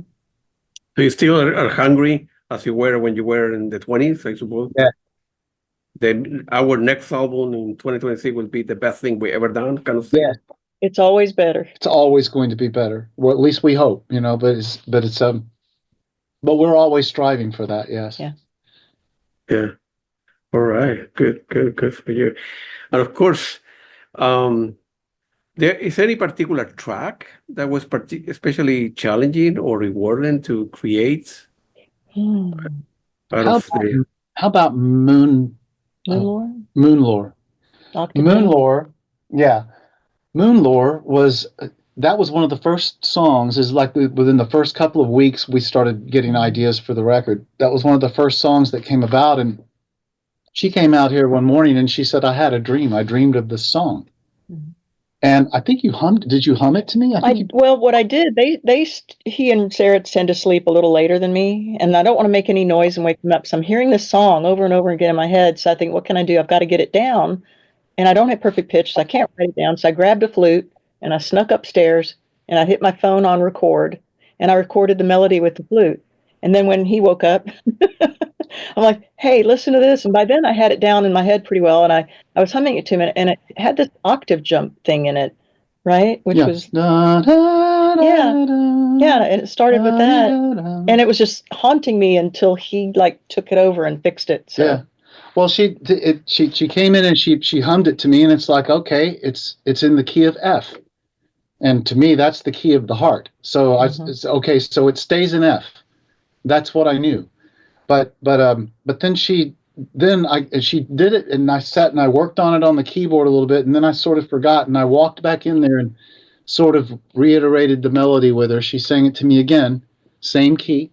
So you still are hungry as you were when you were in the 20s, I suppose? Yeah. Then our next album in 2026 will be the best thing we ever done, kind of thing. Yeah. It's always better. It's always going to be better. Well, at least we hope, but we're always striving for that. Yes. Yeah. Yeah. All right. Good for you. And of course, there is any particular track that was especially challenging or rewarding to create? How about Moonlore? Moonlore, yeah. Moonlore was one of the first songs. Is like within the first couple of weeks we started getting ideas for the record. That was one of the first songs that came about, and she came out here one morning and she said, "I had a dream. I dreamed of this song." Mm-hmm. And I think you hummed. Did you hum it to me? Well, what I did, he and Sarah tend to sleep a little later than me, and I don't want to make any noise and wake them up. So I'm hearing this song over and over again in my head. So I think, what can I do? I've got to get it down, and I don't have perfect pitch, so I can't write it down. So I grabbed a flute and I snuck upstairs and I hit my phone on record, and I recorded the melody with the flute. And then when he woke up, I'm like, "Hey, listen to this." And by then I had it down in my head pretty well, and I was humming it to him, and it had this octave jump thing in it, right? Which was, and it started with that, and it was just haunting me until he took it over and fixed it. So. Yeah. Well, she came in and she hummed it to me, and it's like, okay, it's in the key of F, and to me that's the key of the heart. So it's okay. So it stays in F. That's what I knew. But then she did it, and I sat and I worked on it on the keyboard a little bit, and then I sort of forgot, and I walked back in there and sort of reiterated the melody with her. She sang it to me again, same key,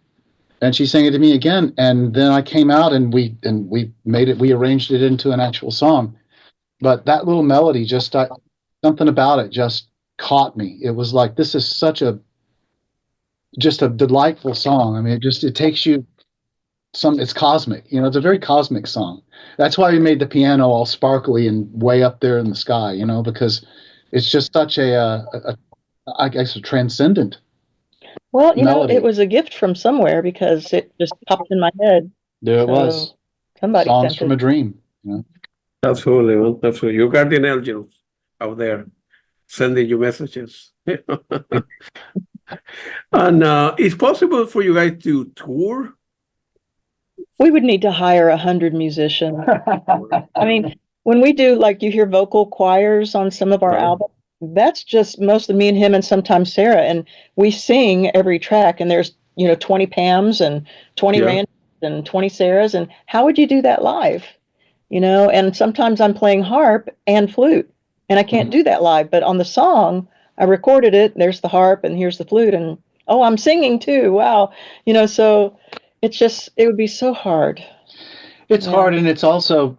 and she sang it to me again, and then I came out and we arranged it into an actual song. But that little melody something about it just caught me. It was like, this is just a delightful song. I mean, it takes you it's cosmic, it's a very cosmic song. That's why we made the piano all sparkly and way up there in the sky, because it's just such I guess a transcendent. Well, melody. It was a gift from somewhere, because it just popped in my head. There it was. Somebody songs from a dream. Absolutely, well, absolutely. Your guardian angels out there sending you messages. And it's possible for you guys to tour? We would need to hire 100 musicians. I mean, when we do, you hear vocal choirs on some of our albums, that's just mostly me and him and sometimes Sarah, and we sing every track, and there's 20 Pams and 20 Randys and 20 Sarahs, and how would you do that live? And sometimes I'm playing harp and flute, and I can't do that live, but on the song I recorded it, there's the harp and here's the flute, and I'm singing too, wow. So it would be so hard. It's hard, and it's also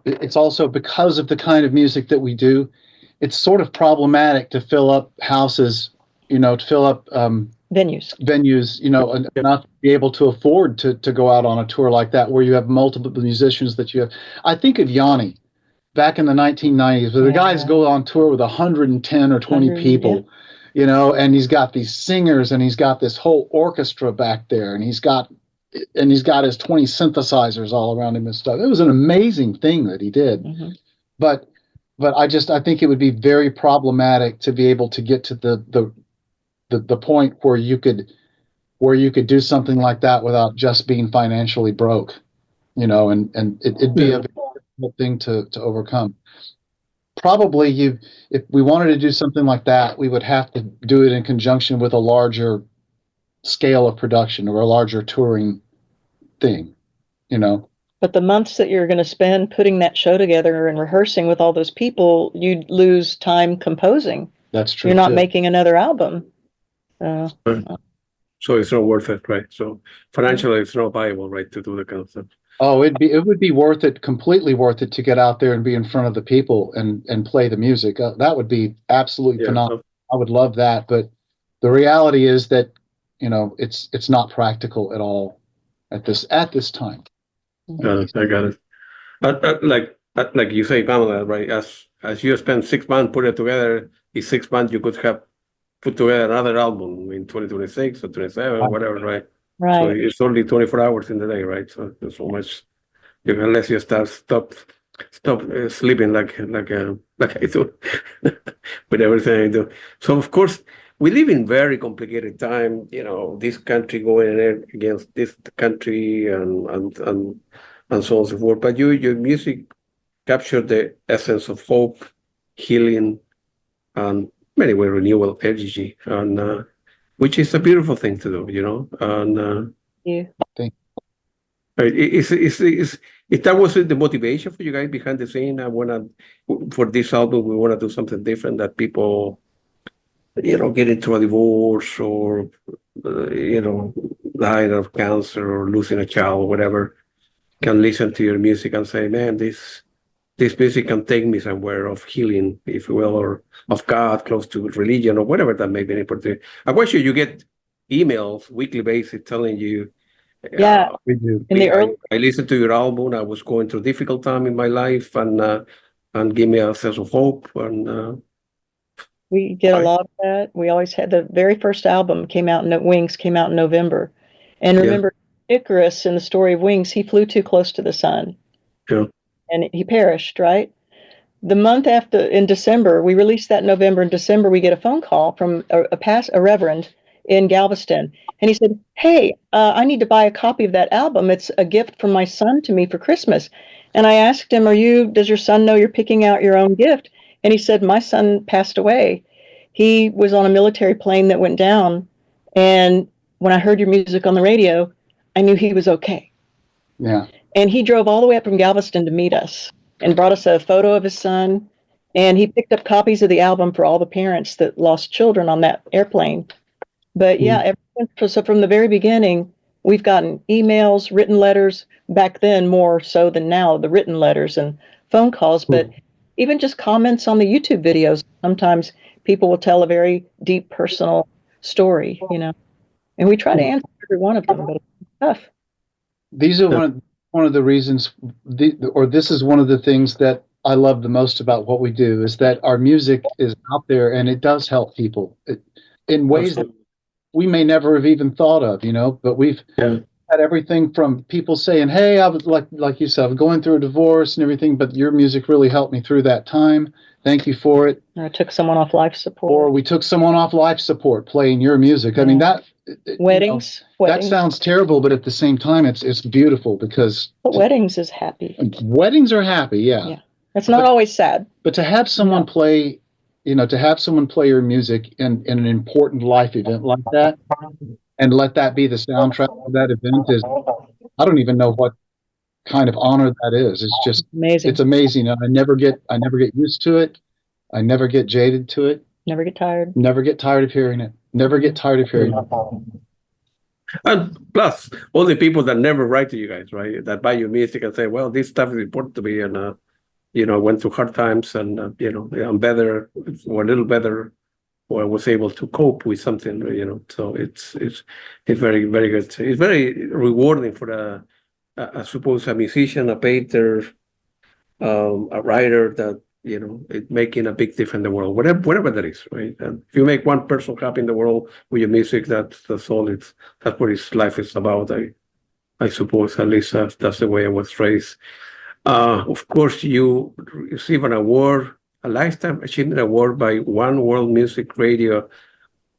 because of the kind of music that we do, it's sort of problematic to fill up houses, to fill up venues, and not be able to afford to go out on a tour like that, where you have multiple musicians that you have. I think of Yanni back in the 1990s, where the guys go on tour with 110 or 20 people, and he's got these singers, and he's got this whole orchestra back there, and he's got his 20 synthesizers all around him and stuff. It was an amazing thing that he did. Mm-hmm. But I think it would be very problematic to be able to get to the point where you could do something like that without just being financially broke, and it'd be a very difficult thing to overcome. Probably if we wanted to do something like that, we would have to do it in conjunction with a larger scale of production or a larger touring thing, But the months that you're going to spend putting that show together and rehearsing with all those people, you'd lose time composing. That's true. You're not making another album. So it's not worth it, right? So financially, it's not viable, right, to do the kind of stuff. Oh, it would be worth it, completely worth it, to get out there and be in front of the people and play the music. That would be absolutely Yeah, phenomenal. I would love that, but the reality is that, it's not practical at all at this time. got it. I got it. Like you say, Pamela, right? As you spend 6 months putting it together, in 6 months you could have put together another album in 2026 or 27, or whatever, right? So Right. it's only 24 hours in the day, right? So there's so much, unless you stop sleeping like I do with everything I do. So of course we live in very complicated time. This country going against this country and so on and so forth. But your music captured the essence of hope, healing, and many way renewable energy, and which is a beautiful thing to do. And You. if that was the motivation for you guys behind the scene, for this album, we wanna do something different, that people, get into a divorce, or dying of cancer, or losing a child, whatever, can listen to your music and say, man, this music can take me somewhere of healing, if you will, or of God, close to religion, or whatever that may be important. I want you get emails weekly basis telling you, Yeah. We do. In the early, I listened to your album. I was going through a difficult time in my life, and give me a sense of hope. And we get a lot of that. We always had the very first album Wings came out in November. And remember Icarus in the story of Wings, he flew too close to the sun. Yeah. And he perished, right? The month after, in December, we released that in November. In December, we get a phone call from a reverend in Galveston. And he said, hey, I need to buy a copy of that album. It's a gift from my son to me for Christmas. And I asked him, does your son know you're picking out your own gift? And he said, my son passed away. He was on a military plane that went down. And when I heard your music on the radio, I knew he was okay. Yeah. And he drove all the way up from Galveston to meet us and brought us a photo of his son. And he picked up copies of the album for all the parents that lost children on that airplane. But yeah, so from the very beginning, we've gotten emails, written letters, back then more so than now, the written letters and phone calls, but even just comments on the YouTube videos. Sometimes people will tell a very deep personal story, and we try to answer every one of them, but it's tough. These are one of the reasons, this is one of the things that I love the most about what we do, is that our music is out there and it does help people in ways that we may never have even thought of, but we've had everything from people saying, hey, I was like you said, I'm going through a divorce and everything, but your music really helped me through that time. Thank you for it. Or I took someone off life support. Or we took someone off life support playing your music. I mean, weddings. That sounds terrible, but at the same time, it's beautiful, because weddings is happy. Weddings are happy. Yeah. It's not always sad. But to have someone play, your music in an important life event like that, and let that be the soundtrack of that event, I don't even know what kind of honor that is. It's just amazing. It's amazing. And I never get used to it. I never get jaded to it. Never get tired. Never get tired of hearing it. Never get tired of hearing it. And plus, all the people that never write to you guys, right? That buy your music and say, well, this stuff is important to me, and I went through hard times, and I'm better, or a little better, or I was able to cope with something, So it's very, very good. It's very rewarding for I suppose, a musician, a painter, a writer, that it's making a big difference in the world, whatever that is, right? And if you make one person happy in the world with your music, that's all. That's what his life is about. I suppose, at least that's the way I was raised. Of course, you receive an award, a Lifetime Achievement Award by One World Music Radio,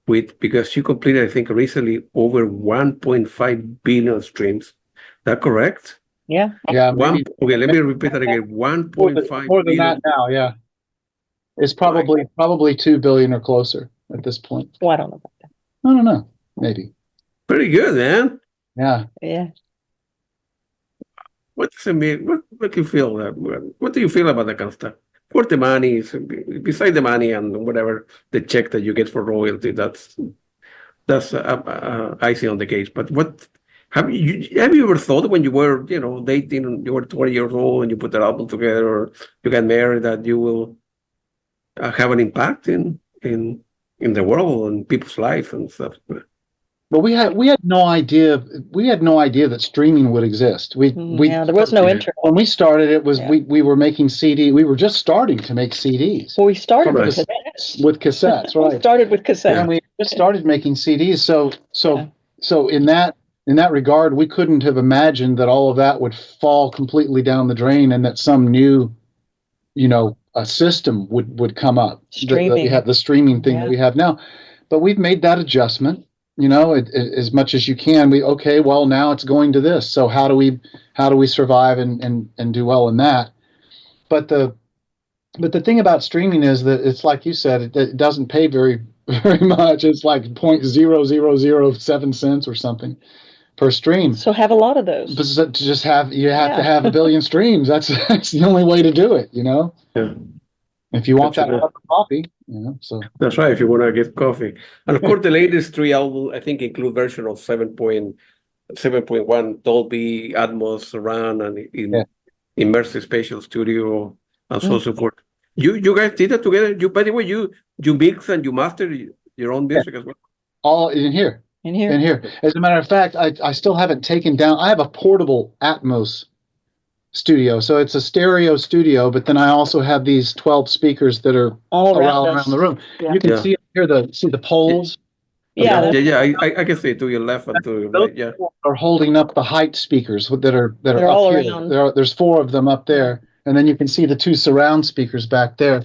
because you completed, I think, recently over 1.5 billion streams. Is that correct? Yeah. Yeah. Okay, let me repeat that again. 1.5 more than billion. that now. Yeah. It's probably 2 billion or closer at this point. Well, I don't know about that. I don't know. Maybe. Pretty good, man. Yeah. Yeah. What does it mean? What do you feel? What do you feel about that kind of stuff? For the money, beside the money and whatever the check that you get for royalty, that's icing on the cake. But have you ever thought when you were, dating, and you were 20 years old and you put that album together, or you got married, that you will have an impact in the world and people's life and stuff? But we had no idea that streaming would exist. Yeah, there was no internet. When we started, it was Yeah. we were making CD. We were just starting to make CDs. Well, we started Right. with cassettes. With cassettes, We right? started with cassettes. And we just started making CDs. Yeah. So in that regard, we couldn't have imagined that all of that would fall completely down the drain, and that some new, a system would come up. Streaming. That we have the streaming thing that Yeah. we have now. But we've made that adjustment. As much as you can. Well, now it's going to this. So how do we survive and do well in that? But the thing about streaming is that it's like you said, it doesn't pay very much. It's like 0.0007 cents or something per stream. So have a lot of those. But you have Yeah. to have a billion streams. That's the only way to do it. Yeah. If you want that Absolutely. cup of coffee, so. That's right, if you want to get coffee. And of course, the latest 3 albums, I think, include version of 7.1 Dolby Atmos surround and immersive spatial studio and so forth. You guys did that together? By the way, you mix and you master your own music as well? All in here. In here. In here. As a matter of fact, I still haven't taken down. I have a portable Atmos studio, so it's a stereo studio. But then I also have these 12 speakers that are All around us. the room. Yeah. You can Yeah. see here the poles. Yeah. I can see to your left and to your Those right. Yeah, are holding up the height speakers that are They're up all here. around. There's 4 of them up there, and then you can see the 2 surround speakers back there.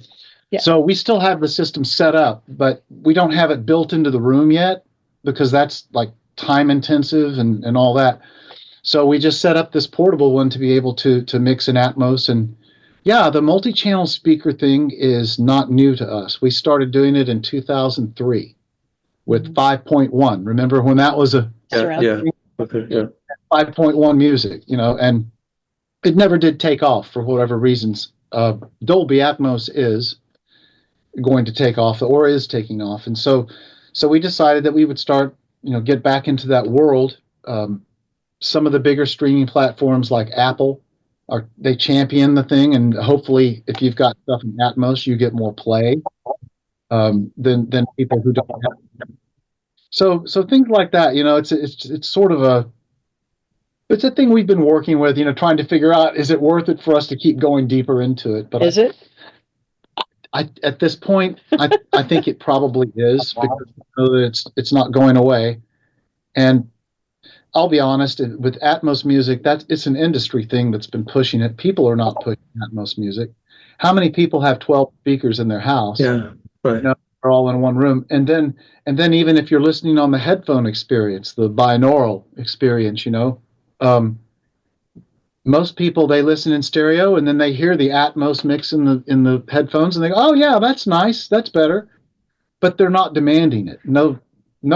Yeah. So we still have the system set up, but we don't have it built into the room yet, because that's like time intensive and all that. So we just set up this portable one to be able to mix in Atmos. And yeah, the multi-channel speaker thing is not new to us. We started doing it in 2003 with 5.1. Remember when that was a Surround. yeah. Okay, yeah. 5.1 music, and it never did take off for whatever reasons. Dolby Atmos is going to take off, or is taking off. And so we decided that we would start, get back into that world. Some of the bigger streaming platforms like Apple they champion the thing, and hopefully if you've got stuff in Atmos, you get more play than people who don't have it. So things like that, it's sort of it's a thing we've been working with, trying to figure out, is it worth it for us to keep going deeper into it? But Is it? at this point, I think it probably is, because I know that it's not going away. And I'll be honest, with Atmos music, it's an industry thing that's been pushing it. People are not pushing Atmos music. How many people have 12 speakers in their house? Yeah, right. They're all in one room. And then even if you're listening on the headphone experience, the binaural experience, most people, they listen in stereo, and then they hear the Atmos mix in the headphones, and they go, "Oh yeah, that's nice, that's better," but they're not demanding it. No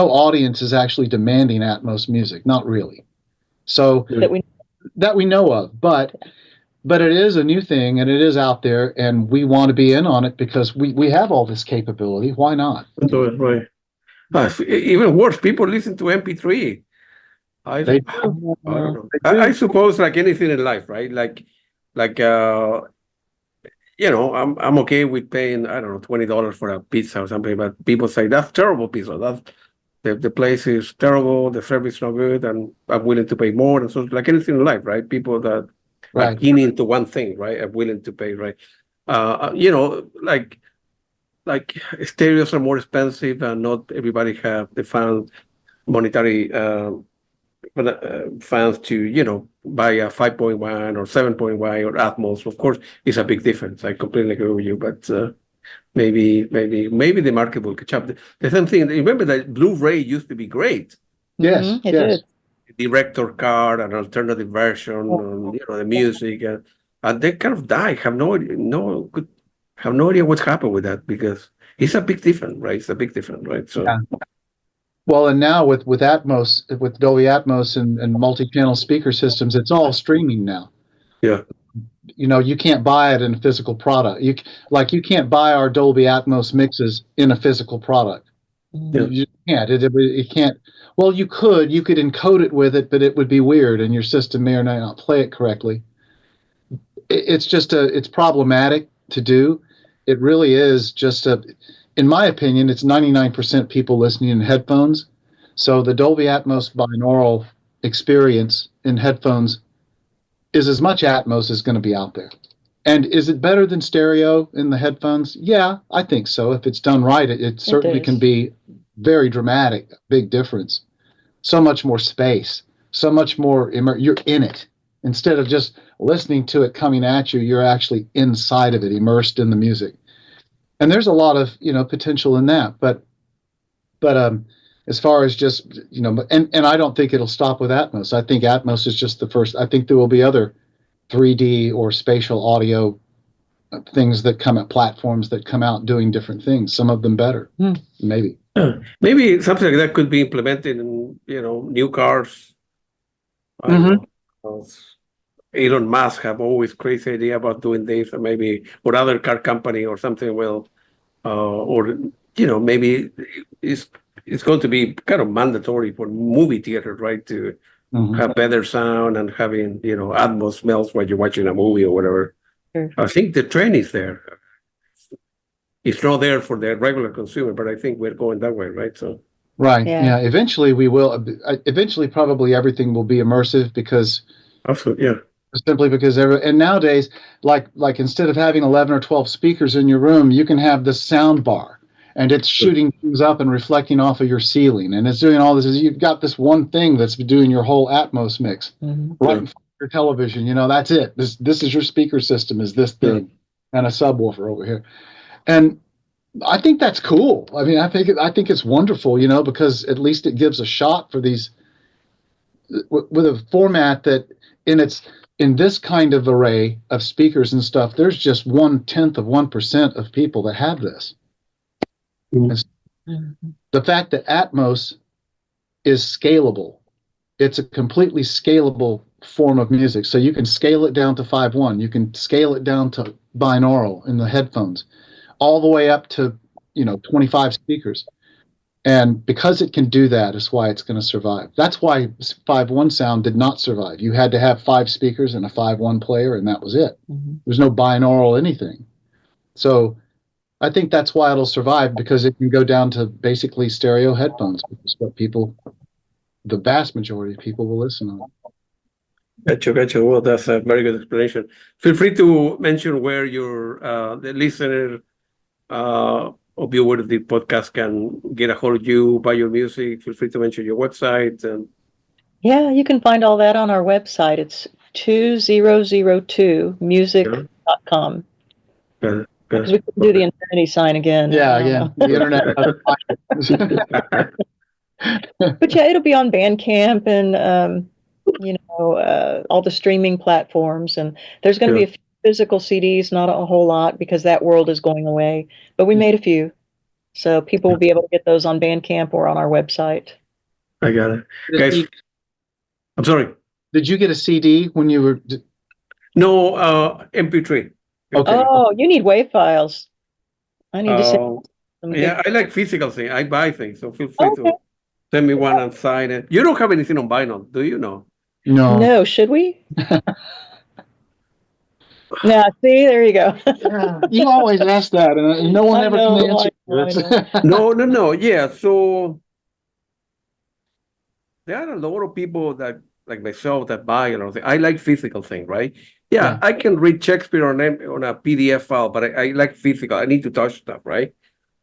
audience is actually demanding Atmos music, not really. So that we know of, but it is a new thing, and it is out there, and we want to be in on it because we have all this capability. Why not? So, right. Even worse, people listen to MP3. I don't know. I suppose, like anything in life, right? I'm okay with paying, I don't know, $20 for a pizza or something, but people say that's terrible pizza. The place is terrible, the service is not good, and I'm willing to pay more. And so, like anything in life, right? People that are keen into one thing, right, are willing to pay, right? Like stereos are more expensive, and not everybody have the monetary fans to buy a 5.1 or 7.1 or Atmos. Of course, it's a big difference. I completely agree with you, but maybe the market will catch up. The same thing. Remember that Blu-ray used to be great. Yes, It did. Director card, an alternative version, the music, and they kind of die. Have no idea what's happened with that, because it's a big difference, right? It's a big difference, right? So. Yeah. Well, and now with Atmos, with Dolby Atmos and multi-channel speaker systems, it's all streaming now. Yeah. You can't buy it in a physical product. You can't buy our Dolby Atmos mixes in a physical product. Yeah. can't. It can't. Well, you could encode it with it, but it would be weird, and your system may or may not play it correctly. It's problematic to do. It really is just in my opinion, it's 99% people listening in headphones. So the Dolby Atmos binaural experience in headphones is as much Atmos as going to be out there. And is it better than stereo in the headphones? Yeah, I think so. If it's done right, it certainly can be very dramatic, big difference. So much more space, so much more, you're in it. Instead of just listening to it coming at you, you're actually inside of it, immersed in the music. And there's a lot of, potential in that. But as far as just, and I don't think it'll stop with Atmos. I think Atmos is just the first. I think there will be other 3D or spatial audio things that come at platforms that come out doing different things. Some of them better, maybe. Maybe something like that could be implemented in, new cars. I don't know. Elon Musk have always crazy idea about doing this, or maybe or other car company or something will, or maybe it's going to be kind of mandatory for movie theaters, right, to have better sound and having Atmos smells while you're watching a movie or whatever. I think the trend is there. It's not there for the regular consumer, but I think we're going that way, right? So right, yeah. Eventually, we will. Eventually, probably everything will be immersive because. Absolutely, yeah. Simply because and nowadays, like instead of having 11 or 12 speakers in your room, you can have this sound bar, and it's shooting things up and reflecting off of your ceiling, and it's doing all this. You've got this one thing that's doing your whole Atmos mix right in front of your television. That's it. This is your speaker system. Is this thing and a subwoofer over here, and I think that's cool. I mean, I think it's wonderful. Because at least it gives a shot for these with a format that in this kind of array of speakers and stuff, there's just 0.1% of people that have this. The fact that Atmos is scalable, it's a completely scalable form of music. So you can scale it down to 5.1, you can scale it down to binaural in the headphones, all the way up to 25 speakers. And because it can do that is why it's going to survive. That's why 5.1 sound did not survive. You had to have 5 speakers and a 5.1 player, and that was it. There's no binaural anything. So I think that's why it'll survive, because it can go down to basically stereo headphones, which is what the vast majority of people will listen on. Gotcha. Well, that's a very good explanation. Feel free to mention where the listener or viewer of the podcast can get a hold of you, buy your music. Feel free to mention your website. And yeah, you can find all that on our website. It's 2002music.com. Because we couldn't do the infinity sign again. Yeah, again, the internet. But yeah, it'll be on Bandcamp and all the streaming platforms. And there's going to be a few physical CDs, not a whole lot, because that world is going away. But we made a few, so people will be able to get those on Bandcamp or on our website. I got it, guys. I'm sorry. Did you get a CD when you were? No, MP3. Okay. Oh, you need WAV files. I need to send them. Yeah, I like physical things. I buy things, so feel free to send me one and sign it. You don't have anything on vinyl, do you? No. No, should we? Yeah, see, there you go. You always ask that, and no one ever can answer. No. Yeah, so there are a lot of people that, like myself, that buy a lot of things. I like physical things, right? Yeah, I can read Shakespeare on a PDF file, but I like physical. I need to touch stuff, right?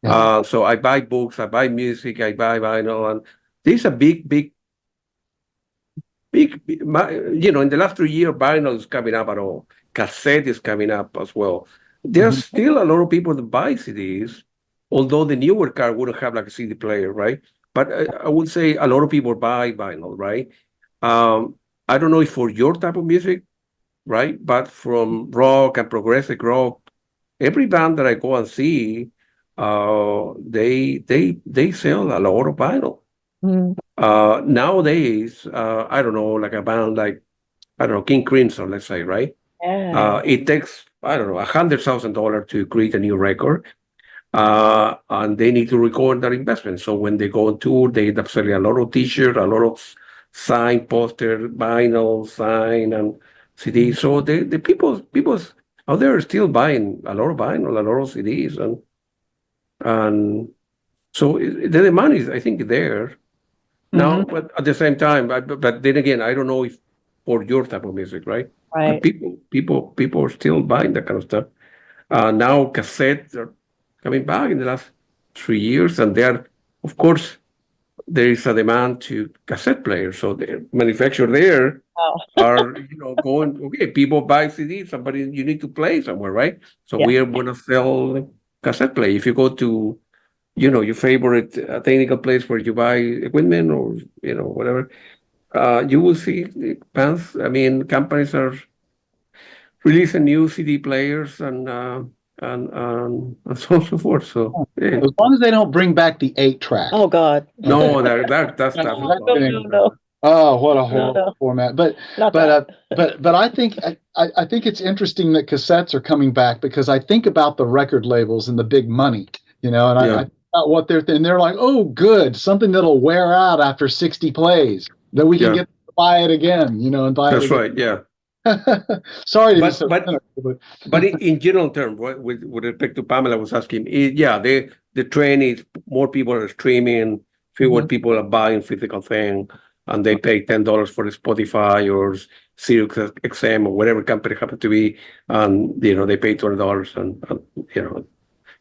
Yeah. So I buy books, I buy music, I buy vinyl, and this is a big, in the last 3 years, vinyl is coming up at all. Cassette is coming up as well. There's still a lot of people that buy CDs, although the newer car wouldn't have like a CD player, right? But I would say a lot of people buy vinyl, right? I don't know if for your type of music, right? But from rock and progressive rock, every band that I go and see, they sell a lot of vinyl. Nowadays, I don't know, like a band like, King Crimson, let's say, right? It takes, $100,000 to create a new record. and they need to record their investment. So when they go on tour, they end up selling a lot of T-shirts, a lot of sign, poster, vinyl, sign, and CDs. So the people out there are still buying a lot of vinyl, a lot of CDs, and so the demand is, I think, there now. But at the same time, but then again, I don't know if for your type of music, right? But Right. people are still buying that kind of stuff. Now cassettes are coming back in the last 3 years, and of course, there is a demand to cassette players. So the manufacturer there Wow. are, going, okay, people buy CDs, somebody, you need to play somewhere, right? So Yeah. we are going to sell cassette play. If you go to, your favorite technical place where you buy equipment or, whatever, you will see the bands, companies are releasing new CD players and so on and so forth. So, yeah. As long as they don't bring back the 8-track. Oh God. No, that's That's No. Oh, what a No, horrible no. format! But Not that. but I think I think it's interesting that cassettes are coming back, because I think about the record labels and the big money, and I Yeah. think about what they're like. Oh, good, something that'll wear out after 60 plays, that we can Yeah. get to buy it again, and buy That's it again. right. Yeah. Sorry to be But- so but- cynical, But in general terms, with respect to Pamela was asking, the trend is more people are streaming, fewer people are buying physical thing, and they pay $10 for Spotify or Sirius XM or whatever company happens to be, and they pay $20 and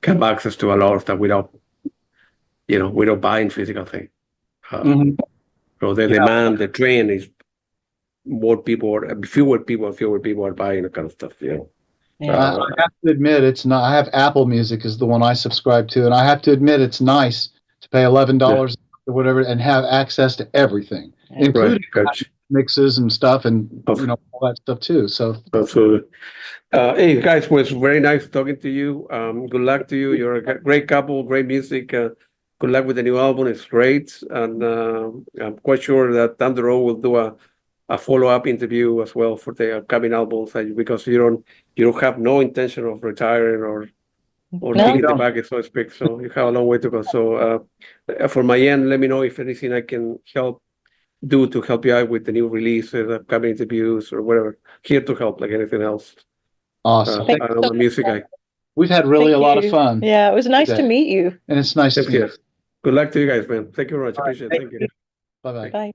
can have access to a lot of stuff without buying physical thing. Mhm. So the demand, the trend is fewer people are buying that kind of stuff. Yeah. I have to admit, it's not. I have Apple Music is the one I subscribe to, and I have to admit, it's nice to pay $11 or whatever and have access to everything, including Right. mixes and stuff, and all that stuff too. So Absolutely. Hey guys, it was very nice talking to you. Good luck to you. You're a great couple, great music. Good luck with the new album. It's great, and I'm quite sure that down the road we'll do a follow-up interview as well for the upcoming albums, because you don't have no intention of retiring or No. taking the baggage, so to speak. So you have a long way to go. So for my end, let me know if anything I can help you out with the new releases, upcoming interviews, or whatever. Here to help, like anything else. awesome. I'm a music guy. We've had really Thank a lot of you. fun, Yeah, it was nice to today. meet you. and it's nice to Thank meet you. you. Good luck to you guys, man. Thank you very much. All right, Appreciate it. Thank you. Bye bye. Bye.